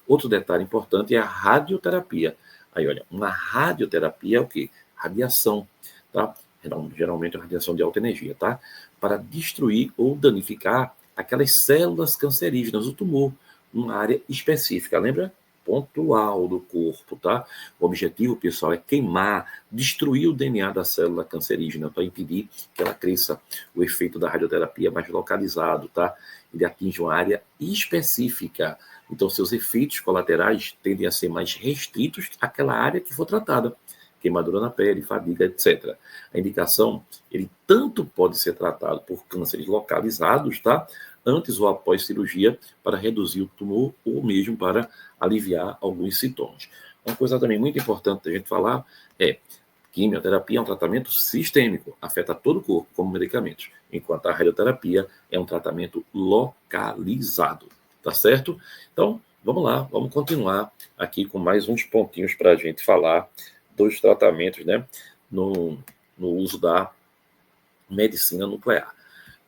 Outro detalhe importante é a radioterapia. Aí, olha, uma radioterapia é o quê? Radiação, tá? Geralmente é uma radiação de alta energia, tá? Para destruir ou danificar aquelas células cancerígenas do tumor, numa área específica, lembra? Pontual do corpo, tá? O objetivo, pessoal, é queimar, destruir o DNA da célula cancerígena para impedir que ela cresça. O efeito da radioterapia é mais localizado, tá? Ele atinge uma área específica. Então, seus efeitos colaterais tendem a ser mais restritos àquela área que for tratada. Queimadura na pele, fadiga, etc. A indicação, ele tanto pode ser tratado por cânceres localizados, tá? Antes ou após cirurgia, para reduzir o tumor ou mesmo para aliviar alguns sintomas. Uma coisa também muito importante da gente falar é quimioterapia é um tratamento sistêmico, afeta todo o corpo, como medicamentos, enquanto a radioterapia é um tratamento localizado, tá certo? Então, vamos lá, vamos continuar aqui com mais uns pontinhos para a gente falar dos tratamentos, né, no uso da medicina nuclear.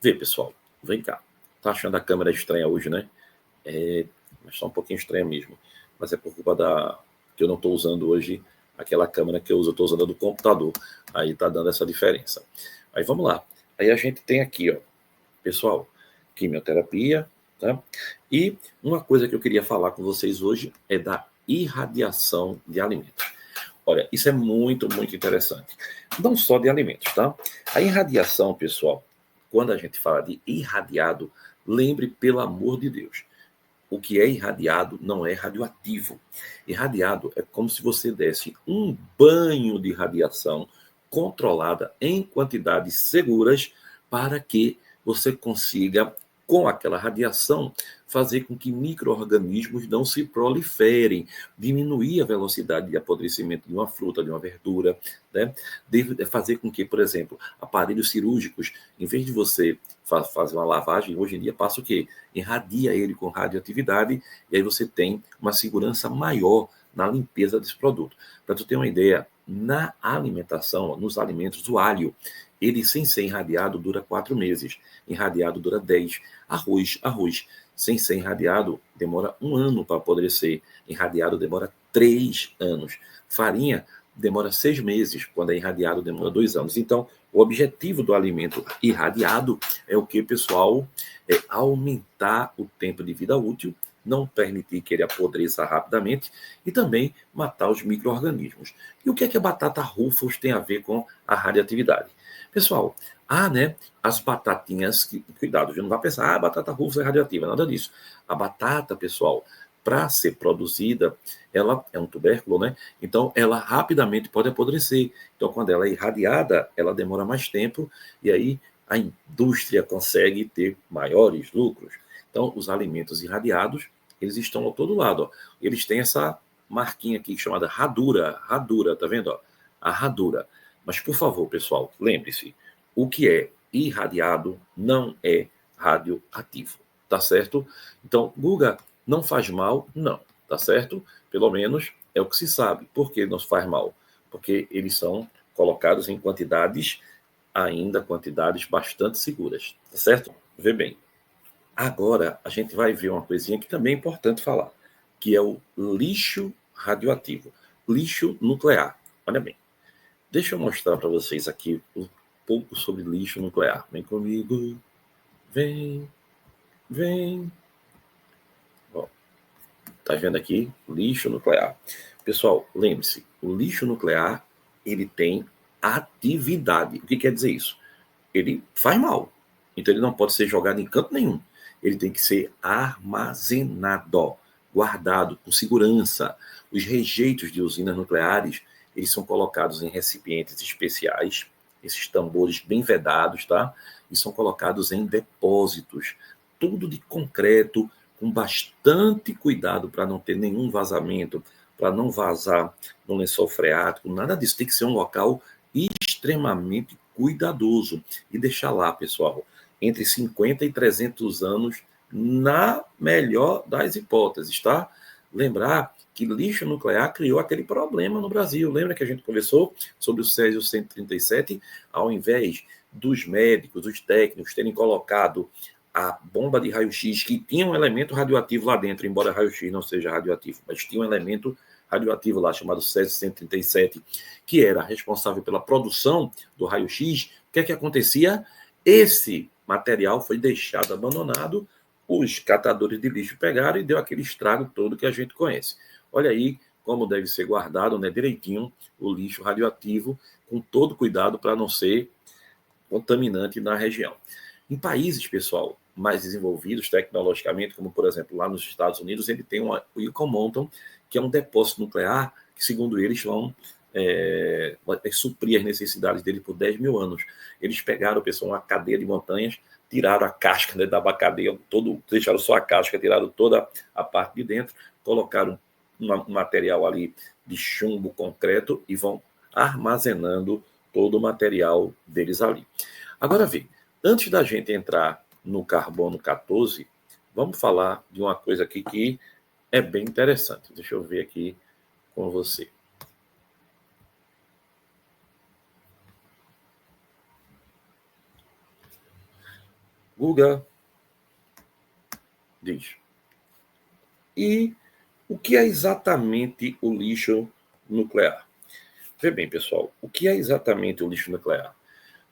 Vê, pessoal, vem cá. Tá achando a câmera estranha hoje, né? Mas está um pouquinho estranha mesmo. Mas é por culpa que eu não estou usando hoje aquela câmera que eu uso, eu estou usando a do computador. Aí está dando essa diferença. Aí vamos lá. Aí a gente tem aqui, ó, pessoal, quimioterapia, tá? E uma coisa que eu queria falar com vocês hoje é da irradiação de alimentos. Olha, isso é muito, muito interessante. Não só de alimentos, tá? A irradiação, pessoal, quando a gente fala de irradiado, lembre, pelo amor de Deus, o que é irradiado não é radioativo. Irradiado é como se você desse um banho de radiação controlada em quantidades seguras para que você consiga, com aquela radiação, fazer com que micro-organismos não se proliferem, diminuir a velocidade de apodrecimento de uma fruta, de uma verdura, né? Fazer com que, por exemplo, aparelhos cirúrgicos, em vez de você fazer uma lavagem, hoje em dia passa o quê? Irradia ele com radioatividade, e aí você tem uma segurança maior na limpeza desse produto. Para tu ter uma ideia, na alimentação, nos alimentos, o alho, ele sem ser irradiado dura 4 meses, irradiado dura 10. Arroz, sem ser irradiado, demora 1 ano para apodrecer, irradiado demora 3 anos. Farinha demora 6 meses, quando é irradiado demora 2 anos. Então, o objetivo do alimento irradiado é o que, pessoal? É aumentar o tempo de vida útil, não permitir que ele apodreça rapidamente e também matar os micro-organismos. E o que é que a batata Ruffles tem a ver com a radioatividade? Pessoal, né, as batatinhas, cuidado, não vai pensar, a batata Ruffles é radioativa, nada disso. A batata, pessoal, para ser produzida, ela é um tubérculo, né? Então, ela rapidamente pode apodrecer. Então, quando ela é irradiada, ela demora mais tempo e aí a indústria consegue ter maiores lucros. Então, os alimentos irradiados, eles estão ao todo lado, ó. Eles têm essa marquinha aqui chamada radura, tá vendo, ó? A radura. Mas, por favor, pessoal, lembre-se, o que é irradiado não é radioativo, tá certo? Então, Guga, não faz mal? Não, tá certo? Pelo menos é o que se sabe. Por que não faz mal? Porque eles são colocados em quantidades bastante seguras, tá certo? Vê bem. Agora a gente vai ver uma coisinha que também é importante falar, que é o lixo radioativo, lixo nuclear. Olha bem, deixa eu mostrar para vocês aqui um pouco sobre lixo nuclear. Vem comigo, vem, vem. Ó, tá vendo aqui? Lixo nuclear. Pessoal, lembre-se, o lixo nuclear, ele tem atividade. O que quer dizer isso? Ele faz mal. Então ele não pode ser jogado em canto nenhum. Ele tem que ser armazenado. guardado com segurança. Os rejeitos de usinas nucleares, eles são colocados em recipientes especiais, esses tambores bem vedados, tá? E são colocados em depósitos, tudo de concreto, com bastante cuidado para não ter nenhum vazamento, para não vazar no lençol freático, nada disso. Tem que ser um local extremamente cuidadoso. E deixar lá, pessoal, entre 50 e 300 anos, na melhor das hipóteses, tá? Lembrar que lixo nuclear criou aquele problema no Brasil. Lembra que a gente conversou sobre o Césio 137? Ao invés dos médicos, dos técnicos terem colocado a bomba de raio-x, que tinha um elemento radioativo lá dentro, embora raio-x não seja radioativo, mas tinha um elemento radioativo lá, chamado Césio 137, que era responsável pela produção do raio-x, o que é que acontecia? Esse material foi deixado abandonado, os catadores de lixo pegaram e deu aquele estrago todo que a gente conhece. Olha aí como deve ser guardado, né, direitinho o lixo radioativo, com todo cuidado para não ser contaminante na região. Em países, pessoal, mais desenvolvidos tecnologicamente, como por exemplo lá nos Estados Unidos, ele tem o Yucca Mountain, que é um depósito nuclear que, segundo eles, vão suprir as necessidades dele por 10 mil anos. Eles pegaram, pessoal, uma cadeia de montanhas, tiraram a casca, né, da cadeia, deixaram só a casca, tiraram toda a parte de dentro, colocaram um material ali de chumbo concreto e vão armazenando todo o material deles ali. Agora, vê, antes da gente entrar no carbono 14, vamos falar de uma coisa aqui que é bem interessante. Deixa eu ver aqui com você. Guga diz. E o que é exatamente o lixo nuclear? Vê bem, pessoal, o que é exatamente o lixo nuclear?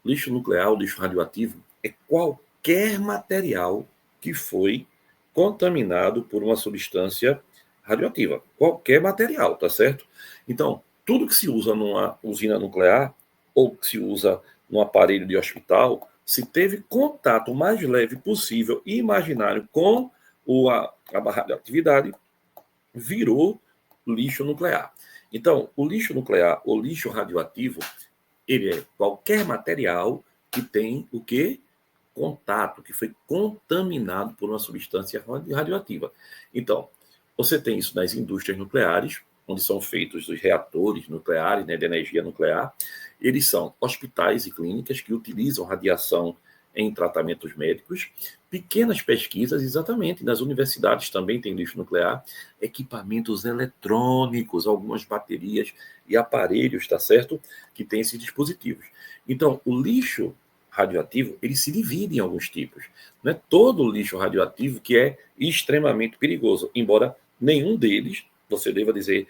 O lixo nuclear, o lixo radioativo, é qualquer material que foi contaminado por uma substância radioativa. Qualquer material, tá certo? Então, tudo que se usa numa usina nuclear ou que se usa num aparelho de hospital, se teve contato mais leve possível e imaginário com a radioatividade, virou lixo nuclear. Então, o lixo nuclear, o lixo radioativo, ele é qualquer material que tem o quê? Contato, que foi contaminado por uma substância radioativa. Então, você tem isso nas indústrias nucleares, onde são feitos os reatores nucleares, né, de energia nuclear. Eles são hospitais e clínicas que utilizam radiação em tratamentos médicos, pequenas pesquisas, exatamente, nas universidades também tem lixo nuclear, equipamentos eletrônicos, algumas baterias e aparelhos, tá certo? Que tem esses dispositivos. Então, o lixo radioativo, ele se divide em alguns tipos. Não é todo o lixo radioativo que é extremamente perigoso, embora nenhum deles você deva dizer,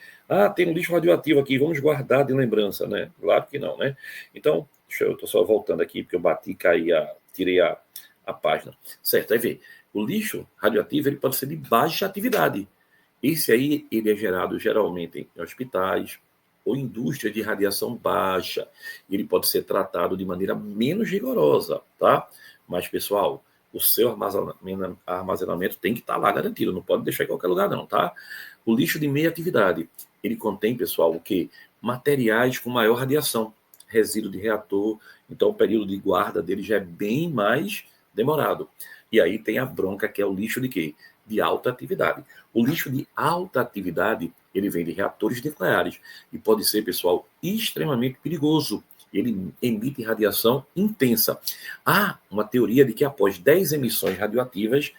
tem um lixo radioativo aqui, vamos guardar de lembrança, né? Claro que não, né? Então, eu estou só voltando aqui, porque eu bati, tirei a página. Certo, aí vê, o lixo radioativo ele pode ser de baixa atividade. Esse aí, ele é gerado geralmente em hospitais ou indústrias de radiação baixa. Ele pode ser tratado de maneira menos rigorosa, tá? Mas, pessoal, o seu armazenamento tem que estar lá garantido, não pode deixar em qualquer lugar não, tá? O lixo de meia atividade, ele contém, pessoal, o quê? Materiais com maior radiação, resíduo de reator, então o período de guarda dele já é bem mais demorado. E aí tem a bronca, que é o lixo de quê? De alta atividade. O lixo de alta atividade, ele vem de reatores nucleares e pode ser, pessoal, extremamente perigoso. Ele emite radiação intensa. Há uma teoria de que após 10 emissões radioativas,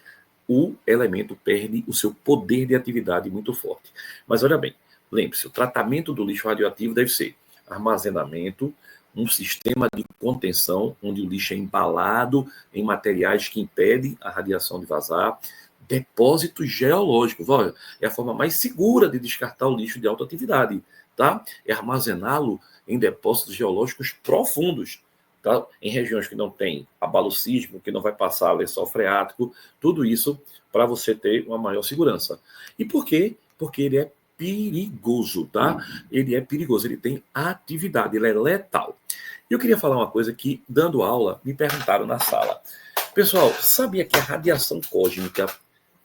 o elemento perde o seu poder de atividade muito forte. Mas olha bem, lembre-se, o tratamento do lixo radioativo deve ser armazenamento, um sistema de contenção, onde o lixo é embalado em materiais que impedem a radiação de vazar, depósitos geológicos. Olha, é a forma mais segura de descartar o lixo de alta atividade, tá? É armazená-lo em depósitos geológicos profundos, tá? Em regiões que não tem abalo sísmico, que não vai passar lençol freático, tudo isso para você ter uma maior segurança. E por quê? Porque ele é perigoso, tá? Ele é perigoso, ele tem atividade, ele é letal. Eu queria falar uma coisa que, dando aula, me perguntaram na sala. Pessoal, sabia que a radiação cósmica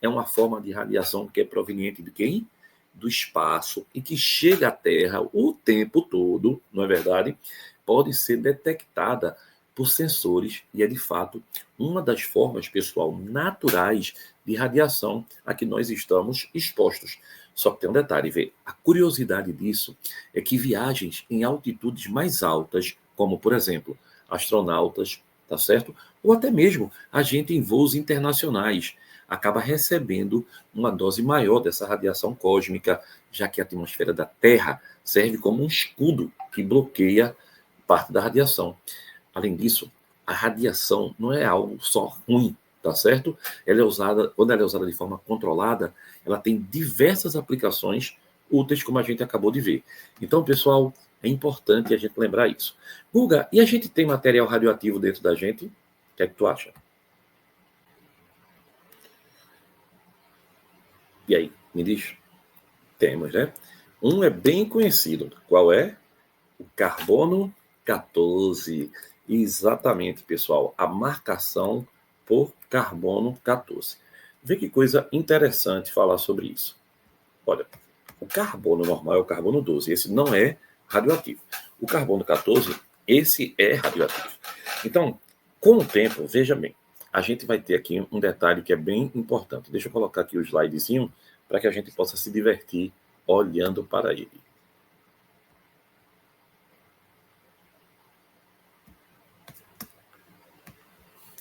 é uma forma de radiação que é proveniente de quem? Do espaço e que chega à Terra o tempo todo, não é verdade? Pode ser detectada por sensores e é, de fato, uma das formas, pessoal, naturais de radiação a que nós estamos expostos. Só que tem um detalhe, vê, a curiosidade disso é que viagens em altitudes mais altas, como, por exemplo, astronautas, tá certo? Ou até mesmo a gente em voos internacionais, acaba recebendo uma dose maior dessa radiação cósmica, já que a atmosfera da Terra serve como um escudo que bloqueia parte da radiação. Além disso, a radiação não é algo só ruim, tá certo? Ela é usada, quando ela é usada de forma controlada, ela tem diversas aplicações úteis, como a gente acabou de ver. Então, pessoal, é importante a gente lembrar isso. Guga, e a gente tem material radioativo dentro da gente? O que é que tu acha? E aí, me diz? Temos, né? Um é bem conhecido. Qual é? O carbono 14. Exatamente, pessoal. A marcação por carbono 14. Vê que coisa interessante falar sobre isso. Olha, o carbono normal é o carbono 12. Esse não é radioativo. O carbono 14, esse é radioativo. Então, com o tempo, veja bem, a gente vai ter aqui um detalhe que é bem importante. Deixa eu colocar aqui o slidezinho para que a gente possa se divertir olhando para ele.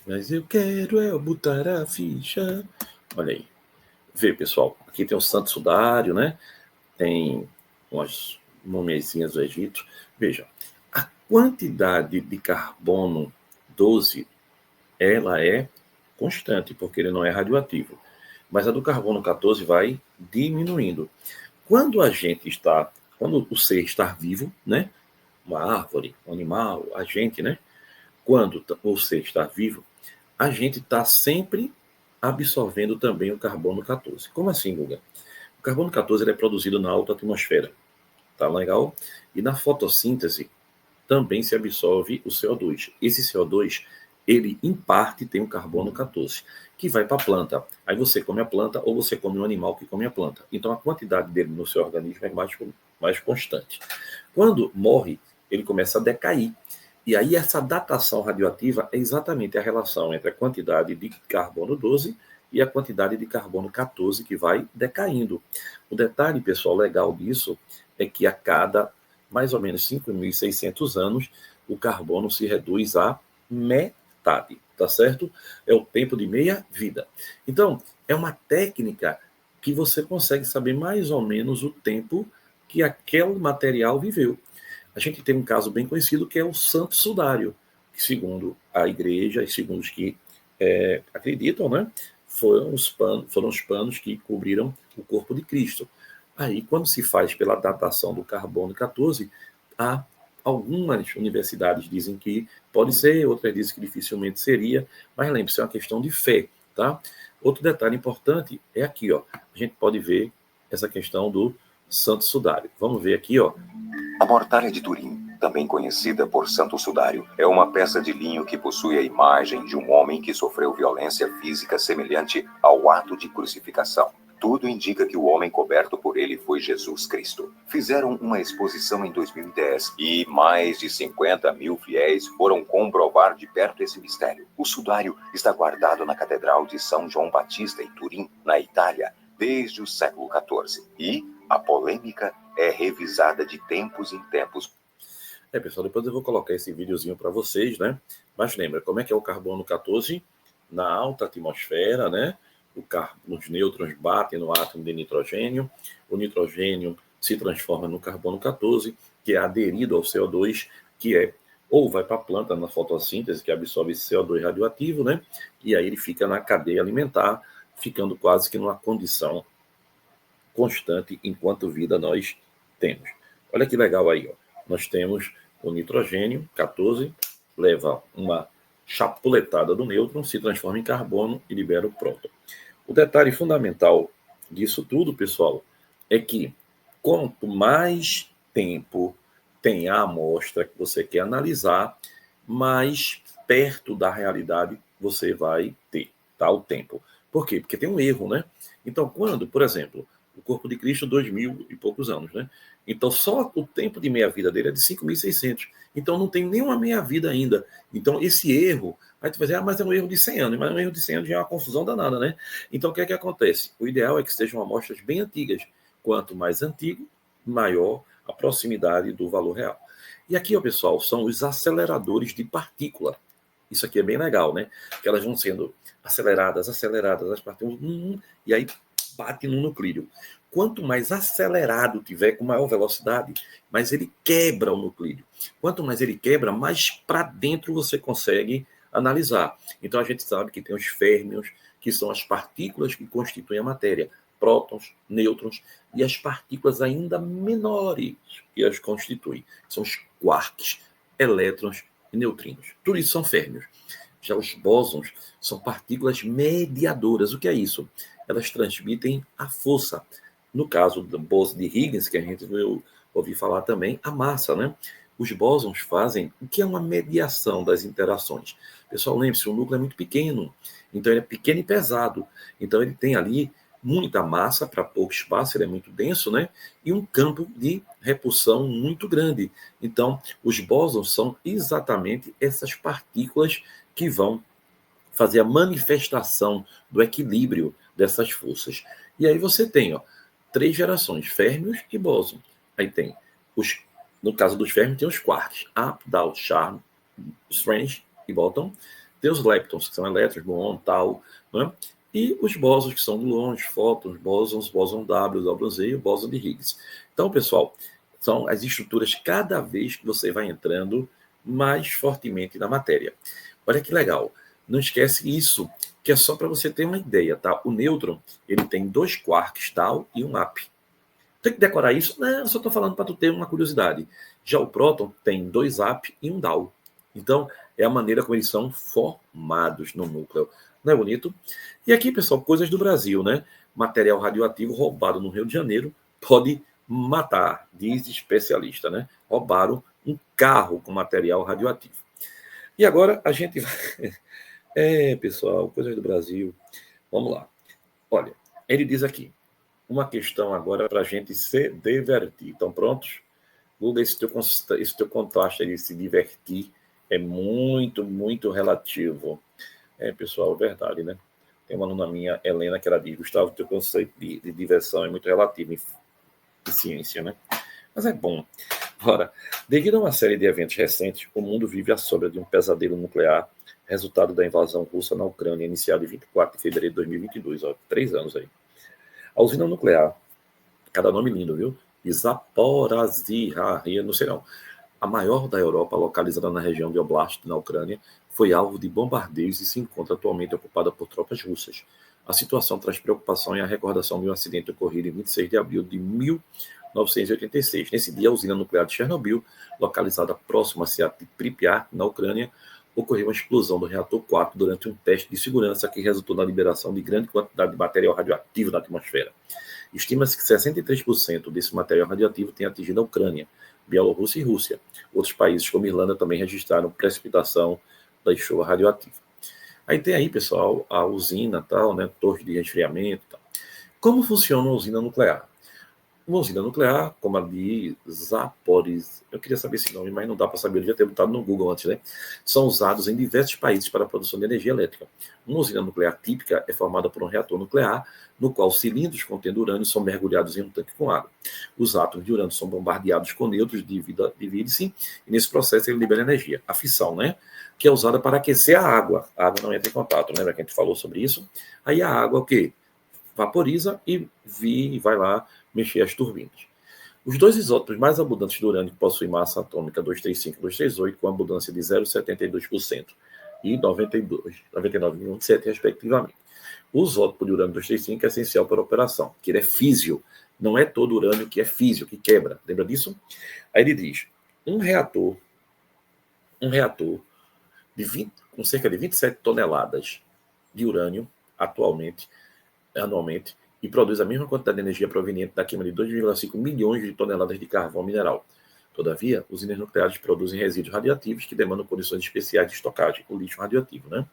Mas eu quero é botar a ficha. Olha aí. Vê, pessoal. Aqui tem o Santo Sudário, né? Tem umas momiazinhas do Egito. Veja, a quantidade de carbono 12, ela é constante, porque ele não é radioativo. Mas a do carbono 14 vai diminuindo. Quando a gente está, quando o ser está vivo, né? Uma árvore, um animal, a gente, né? Quando o ser está vivo, a gente está sempre absorvendo também o carbono 14. Como assim, Guga? O carbono 14 ele é produzido na alta atmosfera, tá legal? E na fotossíntese também se absorve o CO2. Esse CO2, ele em parte tem o carbono 14, que vai para a planta. Aí você come a planta ou você come um animal que come a planta. Então a quantidade dele no seu organismo é mais constante. Quando morre, ele começa a decair. E aí essa datação radioativa é exatamente a relação entre a quantidade de carbono 12 e a quantidade de carbono 14 que vai decaindo. O detalhe, pessoal, legal disso é que a cada mais ou menos 5.600 anos, o carbono se reduz a metade, tá certo? É o tempo de meia vida. Então, é uma técnica que você consegue saber mais ou menos o tempo que aquele material viveu. A gente tem um caso bem conhecido que é o Santo Sudário, que segundo a igreja e segundo os que acreditam, né, foram os panos que cobriram o corpo de Cristo. Aí, quando se faz pela datação do carbono 14, há algumas universidades dizem que pode ser, outras dizem que dificilmente seria, mas lembre-se, é uma questão de fé, tá? Outro detalhe importante é aqui, ó. A gente pode ver essa questão do Santo Sudário. Vamos ver aqui, ó. A mortalha de Turim, também conhecida por Santo Sudário, é uma peça de linho que possui a imagem de um homem que sofreu violência física semelhante ao ato de crucificação. Tudo indica que o homem coberto por ele foi Jesus Cristo. Fizeram uma exposição em 2010 e mais de 50 mil fiéis foram comprovar de perto esse mistério. O sudário está guardado na Catedral de São João Batista, em Turim, na Itália, desde o século XIV. E a polêmica é revisada de tempos em tempos. Pessoal, depois eu vou colocar esse videozinho para vocês, né? Mas lembra, como é que é o carbono 14? Na alta atmosfera, né? Os nêutrons batem no átomo de nitrogênio, o nitrogênio se transforma no carbono 14, que é aderido ao CO2, que é ou vai para a planta na fotossíntese, que absorve esse CO2 radioativo, né? E aí ele fica na cadeia alimentar, ficando quase que numa condição constante enquanto vida nós temos. Olha que legal aí, ó. Nós temos o nitrogênio, 14, leva uma chapuletada do nêutron, se transforma em carbono e libera o próton. O detalhe fundamental disso tudo, pessoal, é que quanto mais tempo tem a amostra que você quer analisar, mais perto da realidade você vai ter, tá? O tempo. Por quê? Porque tem um erro, né? Então, quando, por exemplo, o corpo de Cristo, 2.000 e poucos anos, né? Então, só o tempo de meia-vida dele é de 5.600. Então, não tem nenhuma meia-vida ainda. Então, esse erro, aí tu vai dizer, mas é um erro de 100 anos. Mas um erro de 100 anos já é uma confusão danada, né? Então, o que é que acontece? O ideal é que sejam amostras bem antigas. Quanto mais antigo, maior a proximidade do valor real. E aqui, ó, pessoal, são os aceleradores de partícula. Isso aqui é bem legal, né? Que elas vão sendo aceleradas, as partículas, e aí bate no nuclídeo. Quanto mais acelerado tiver, com maior velocidade, mais ele quebra o nuclídeo. Quanto mais ele quebra, mais para dentro você consegue analisar. Então a gente sabe que tem os férmions, que são as partículas que constituem a matéria, prótons, nêutrons e as partículas ainda menores que as constituem, são os quarks, elétrons e neutrinos. Tudo isso são férmions. Já os bósons são partículas mediadoras. O que é isso? Elas transmitem a força. No caso do bóson de Higgins, que a gente ouviu falar também, a massa, né? Os bósons fazem o que é uma mediação das interações. Pessoal, lembre-se, o núcleo é muito pequeno, então ele é pequeno e pesado. Então ele tem ali muita massa para pouco espaço, ele é muito denso, né? E um campo de repulsão muito grande. Então, os bósons são exatamente essas partículas que vão fazer a manifestação do equilíbrio dessas forças. E aí você tem, ó, 3 gerações, férmions e bóson. Aí tem, no caso dos férmions, tem os quarks, Up, Down, Charm, Strange e Bottom. Tem os leptons, que são elétrons, muon, tal, né? E os bósons, que são gluons, fótons, bósons, bóson W, bóson Z e o bóson de Higgs. Então, pessoal, são as estruturas cada vez que você vai entrando mais fortemente na matéria. Olha que legal. Não esquece isso, que é só para você ter uma ideia, tá? O nêutron, ele tem 2 quarks, tal, e um up. Tem que decorar isso? Não, eu só estou falando para tu ter uma curiosidade. Já o próton tem 2 up e um down. Então, é a maneira como eles são formados no núcleo. Não é bonito? E aqui, pessoal, coisas do Brasil, né? Material radioativo roubado no Rio de Janeiro pode matar, diz especialista, né? Roubaram um carro com material radioativo. E agora a gente vai... pessoal, coisas do Brasil. Vamos lá. Olha, ele diz aqui, uma questão agora para a gente se divertir. Estão prontos? Google, esse teu contraste aí, se divertir, é muito, muito relativo. Pessoal, é verdade, né? Tem uma aluna minha, Helena, que ela diz, Gustavo, teu conceito de diversão é muito relativo em ciência, né? Mas é bom. Ora, devido a uma série de eventos recentes, o mundo vive à sombra de um pesadelo nuclear, resultado da invasão russa na Ucrânia, iniciada em 24 de fevereiro de 2022, 3 anos aí. A usina nuclear, cada nome lindo, viu? Zaporizhzhia, não sei não. A maior da Europa, localizada na região de Oblast, na Ucrânia, foi alvo de bombardeios e se encontra atualmente ocupada por tropas russas. A situação traz preocupação em a recordação de um acidente ocorrido em 26 de abril de 1986. Nesse dia, a usina nuclear de Chernobyl, localizada próxima a Seat de Pripyat, na Ucrânia, ocorreu uma explosão do reator 4 durante um teste de segurança que resultou na liberação de grande quantidade de material radioativo na atmosfera. Estima-se que 63% desse material radioativo tem atingido a Ucrânia, Bielorrússia e Rússia. Outros países, como Irlanda, também registraram precipitação da chuva radioativa. Aí tem aí, pessoal, a usina, tal, né, torre de resfriamento, tal. Como funciona uma usina nuclear? Uma usina nuclear, como a de Zaporizhzhia, eu queria saber esse nome, mas não dá para saber, eu devia ter botado no Google antes, né? São usados em diversos países para a produção de energia elétrica. Uma usina nuclear típica é formada por um reator nuclear, no qual cilindros contendo urânio são mergulhados em um tanque com água. Os átomos de urânio são bombardeados com nêutrons, divide-se, e nesse processo ele libera energia, a fissão, né? Que é usada para aquecer a água. A água não entra em contato, lembra que a gente falou sobre isso? Aí a água, o quê? Vaporiza e vai lá mexer as turbinas. Os 2 isótopos mais abundantes do urânio que possuem massa atômica 235 e 238, com abundância de 0,72% e 99,7%, respectivamente. O isótopo de urânio 235 é essencial para a operação, que ele é físio. Não é todo urânio que é físio, que quebra. Lembra disso? Aí ele diz, um reator com cerca de 27 toneladas de urânio, anualmente, e produz a mesma quantidade de energia proveniente da queima de 2,5 milhões de toneladas de carvão mineral. Todavia, usinas nucleares produzem resíduos radioativos que demandam condições especiais de estocagem, o lixo radioativo, né?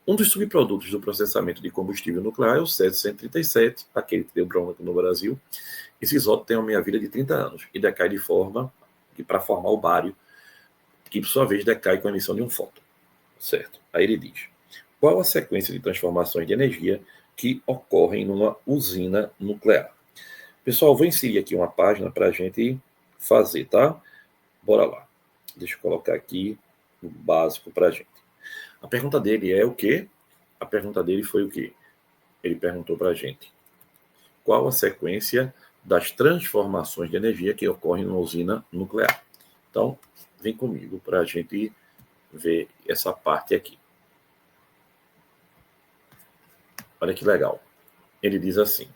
Um dos subprodutos do processamento de combustível nuclear é o césio-137, aquele que deu bronca no Brasil. Esse isótopo tem uma meia-vida de 30 anos e decai de forma que para formar o bário, que por sua vez decai com a emissão de um fóton. Certo? Aí ele diz: qual a sequência de transformações de energia que ocorrem numa usina nuclear? Pessoal, vou inserir aqui uma página para a gente fazer, tá? Bora lá. Deixa eu colocar aqui o básico para a gente. A pergunta dele é o quê? A pergunta dele foi o quê? Ele perguntou para a gente: qual a sequência das transformações de energia que ocorrem numa usina nuclear? Então, vem comigo para a gente ver essa parte aqui. Olha que legal. Ele diz assim: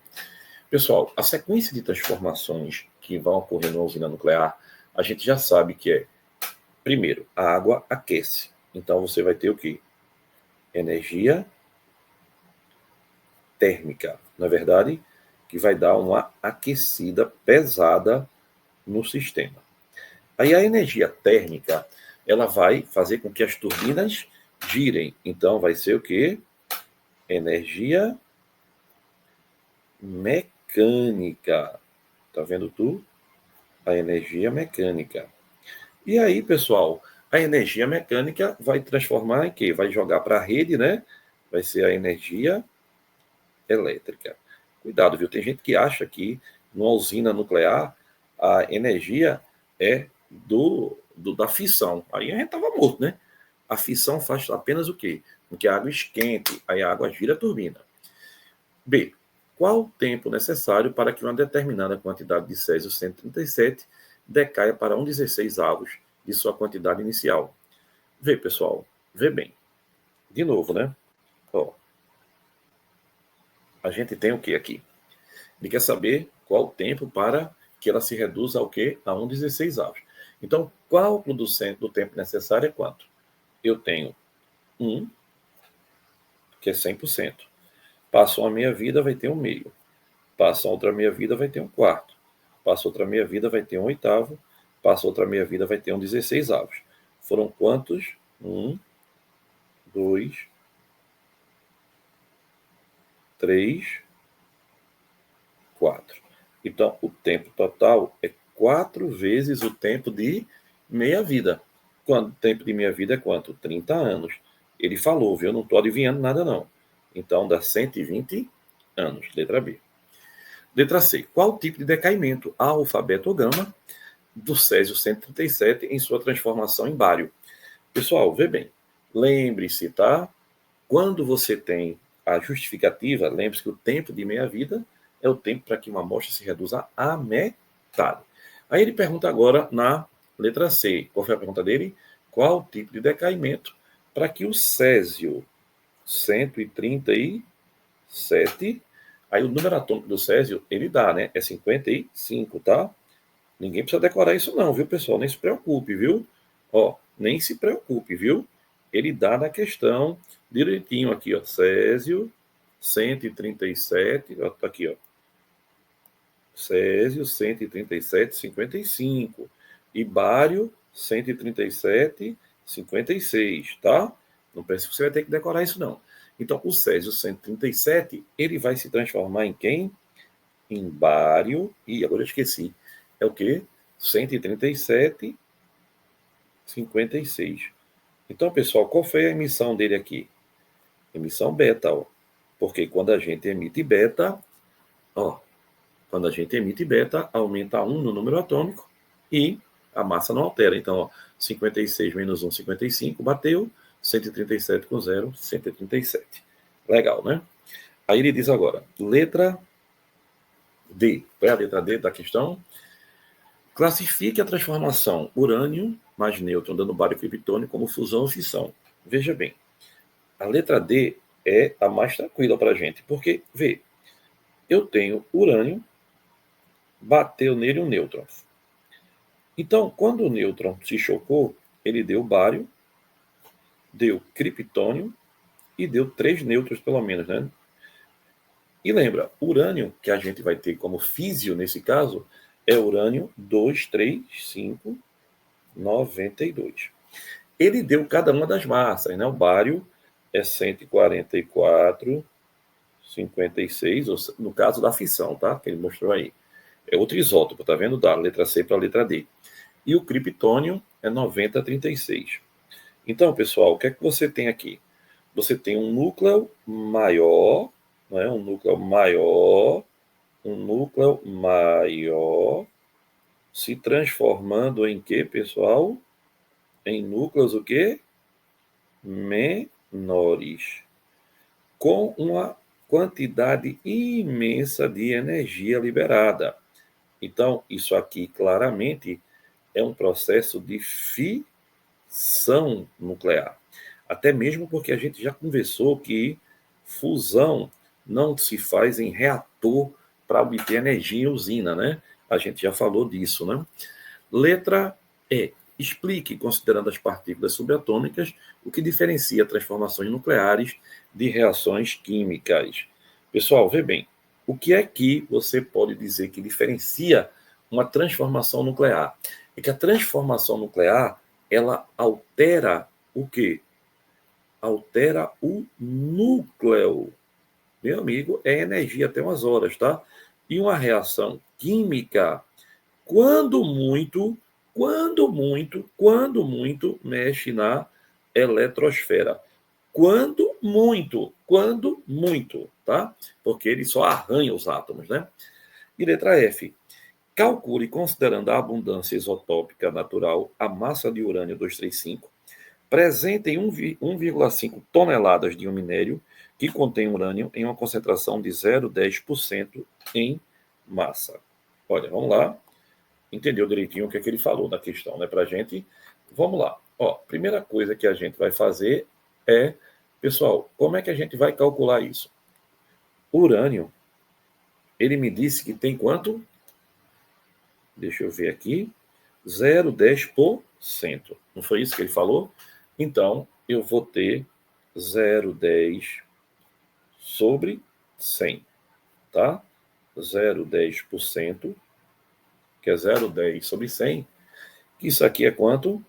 pessoal, a sequência de transformações que vão ocorrer numa usina nuclear, a gente já sabe que é, primeiro, a água aquece. Então, você vai ter o quê? Energia térmica, na verdade, que vai dar uma aquecida pesada no sistema. Aí a energia térmica, ela vai fazer com que as turbinas girem. Então, vai ser o quê? Energia mecânica. Tá vendo tu? A energia mecânica. E aí, pessoal, a energia mecânica vai transformar em quê? Vai jogar para a rede, né? Vai ser a energia elétrica. Cuidado, viu? Tem gente que acha que numa usina nuclear a energia é da fissão. Aí a gente estava morto, né? A fissão faz apenas o quê? Com que a água esquente, aí a água gira a turbina. B. Qual o tempo necessário para que uma determinada quantidade de césio-137 decaia para 1,16 avos de sua quantidade inicial? Vê, pessoal, vê bem. De novo, né? Ó, a gente tem o que aqui? Ele quer saber qual o tempo para que ela se reduza ao quê? A 1,16 avos. Então, o cálculo do tempo necessário é quanto? Eu tenho 1, que é 100%. Passa uma meia-vida, vai ter um meio. Passa outra meia-vida, vai ter um quarto. Passa outra meia-vida, vai ter um oitavo. Passa outra meia-vida, vai ter um 16 avos. Foram quantos? 1, 2, 3, 4. Então, o tempo total é 4 vezes o tempo de meia-vida. Quando o tempo de meia-vida é quanto? 30 anos. Ele falou, viu? Eu não estou adivinhando nada, não. Então, dá 120 anos. Letra B. Letra C. Qual o tipo de decaimento, alfa, beta ou gama, do césio-137 em sua transformação em bário? Pessoal, vê bem. Lembre-se, tá? Quando você tem a justificativa, lembre-se que o tempo de meia-vida é o tempo para que uma amostra se reduza à metade. Aí ele pergunta agora na letra C. Qual foi a pergunta dele? Qual o tipo de decaimento para que o césio 137, aí o número atômico do césio, ele dá, né? É 55, tá? Ninguém precisa decorar isso não, viu, pessoal? Nem se preocupe, viu? Ó, nem se preocupe, viu? Ele dá na questão direitinho aqui, ó. Césio 137, ó, tá aqui, ó. Césio 137, 55. E bário 137, 56, tá? Não pense que você vai ter que decorar isso, não. Então, o césio 137, ele vai se transformar em quem? Em bário. E agora eu esqueci. É o quê? 137, 56. Então, pessoal, qual foi a emissão dele aqui? Emissão beta, ó. Porque quando a gente emite beta, ó, quando a gente emite beta, aumenta 1 no número atômico e a massa não altera. Então, ó, 56 menos 1, 55, bateu. 137 com 0, 137. Legal, né? Aí ele diz agora, letra D. Qual é a letra D da questão? Classifique a transformação urânio mais nêutron dando bário criptônio como fusão ou fissão. Veja bem, a letra D é a mais tranquila para a gente, porque, vê, eu tenho urânio, bateu nele um nêutron. Então, quando o nêutron se chocou, ele deu bário, deu criptônio e deu 3 nêutrons pelo menos, né? E lembra, urânio, que a gente vai ter como físio nesse caso, é urânio 23592. Ele deu cada uma das massas, né? O bário é 144,56, no caso da fissão, tá? Que ele mostrou aí. É outro isótopo, tá vendo? Da letra C para a letra D. E o criptônio é 90,36. Então, pessoal, o que é que você tem aqui? Você tem um núcleo maior, né? Um núcleo maior se transformando em quê, pessoal? Em núcleos o quê? Menores, com uma quantidade imensa de energia liberada. Então, isso aqui claramente é um processo de fissão nuclear. Até mesmo porque a gente já conversou que fusão não se faz em reator para obter energia em usina, né? A gente já falou disso, né? Letra E. Explique, considerando as partículas subatômicas, o que diferencia transformações nucleares de reações químicas. Pessoal, vê bem, o que é que você pode dizer que diferencia uma transformação nuclear? É que a transformação nuclear, ela altera o quê? Altera o núcleo. Meu amigo, é energia até umas horas, tá? E uma reação química, quando muito, mexe na eletrosfera. Quando muito, tá? Porque ele só arranha os átomos, né? E letra F. Calcule, considerando a abundância isotópica natural, a massa de urânio 235, presente em 1,5 toneladas de um minério que contém urânio em uma concentração de 0,10% em massa. Olha, vamos lá. Entendeu direitinho o que é que ele falou na questão, né, pra gente? Vamos lá. Ó, primeira coisa que a gente vai fazer é, pessoal, como é que a gente vai calcular isso? O urânio, ele me disse que tem quanto? Deixa eu ver aqui. 0,10%. Não foi isso que ele falou? Então, eu vou ter 0,10 sobre 100, tá? 0,10%, que é 0,10 sobre 100, que isso aqui é quanto?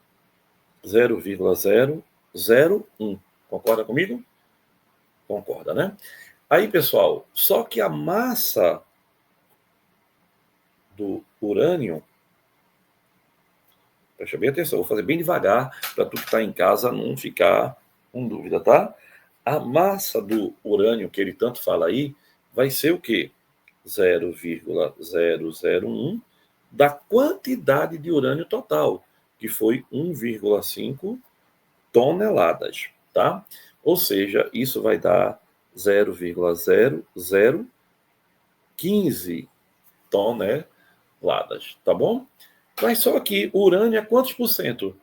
0,001. Concorda comigo? Concorda, né? Aí, pessoal, só que a massa do urânio, preste bem atenção, vou fazer bem devagar para tu que está em casa não ficar com dúvida, tá? A massa do urânio que ele tanto fala aí vai ser o quê? 0,001 da quantidade de urânio total, que foi 1,5 toneladas, tá? Ou seja, isso vai dar 0,0015 toneladas, tá bom? Mas só que o urânio é quantos por cento?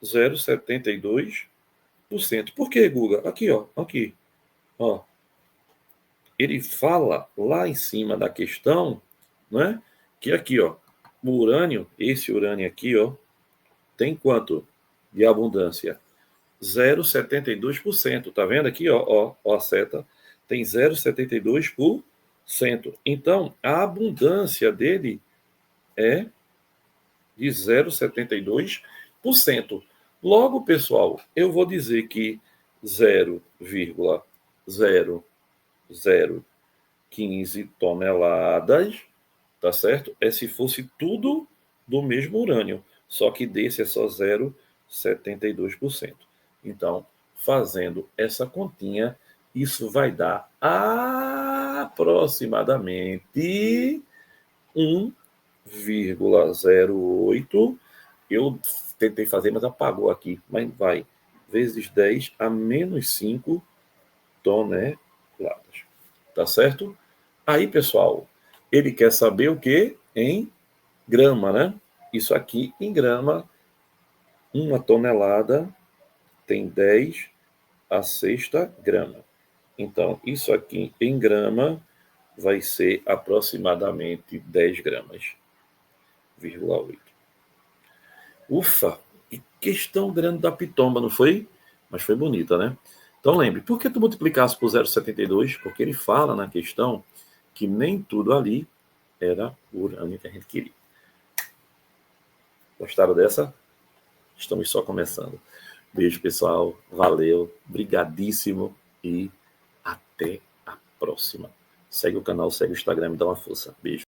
0,72%. Por quê, Guga? Aqui, ó, aqui, ó. Ele fala lá em cima da questão, né? Que aqui, ó, o urânio, esse urânio aqui, ó, tem quanto de abundância? 0,72%. Tá vendo aqui, ó, a seta tem 0,72%. Então, a abundância dele é de 0,72%. Logo, pessoal, eu vou dizer que 0,0015 toneladas, tá certo? É se fosse tudo do mesmo urânio, só que desse é só 0,72%. Então, fazendo essa continha, isso vai dar aproximadamente 1,08. Eu tentei fazer, mas apagou aqui. Mas vai, vezes 10 a menos 5 toneladas. Tá certo? Aí, pessoal, ele quer saber o que? Em grama, né? Isso aqui em grama, 1 tonelada tem 10 a sexta grama. Então, isso aqui em grama vai ser aproximadamente 10 gramas, 0,8. Ufa, que questão grande da pitomba, não foi? Mas foi bonita, né? Então lembre, por que tu multiplicasse por 0,72? Porque ele fala na questão que nem tudo ali era o urânio que a gente queria. Gostaram dessa? Estamos só começando. Beijo, pessoal. Valeu. Brigadíssimo e até a próxima. Segue o canal, segue o Instagram, me dá uma força. Beijo.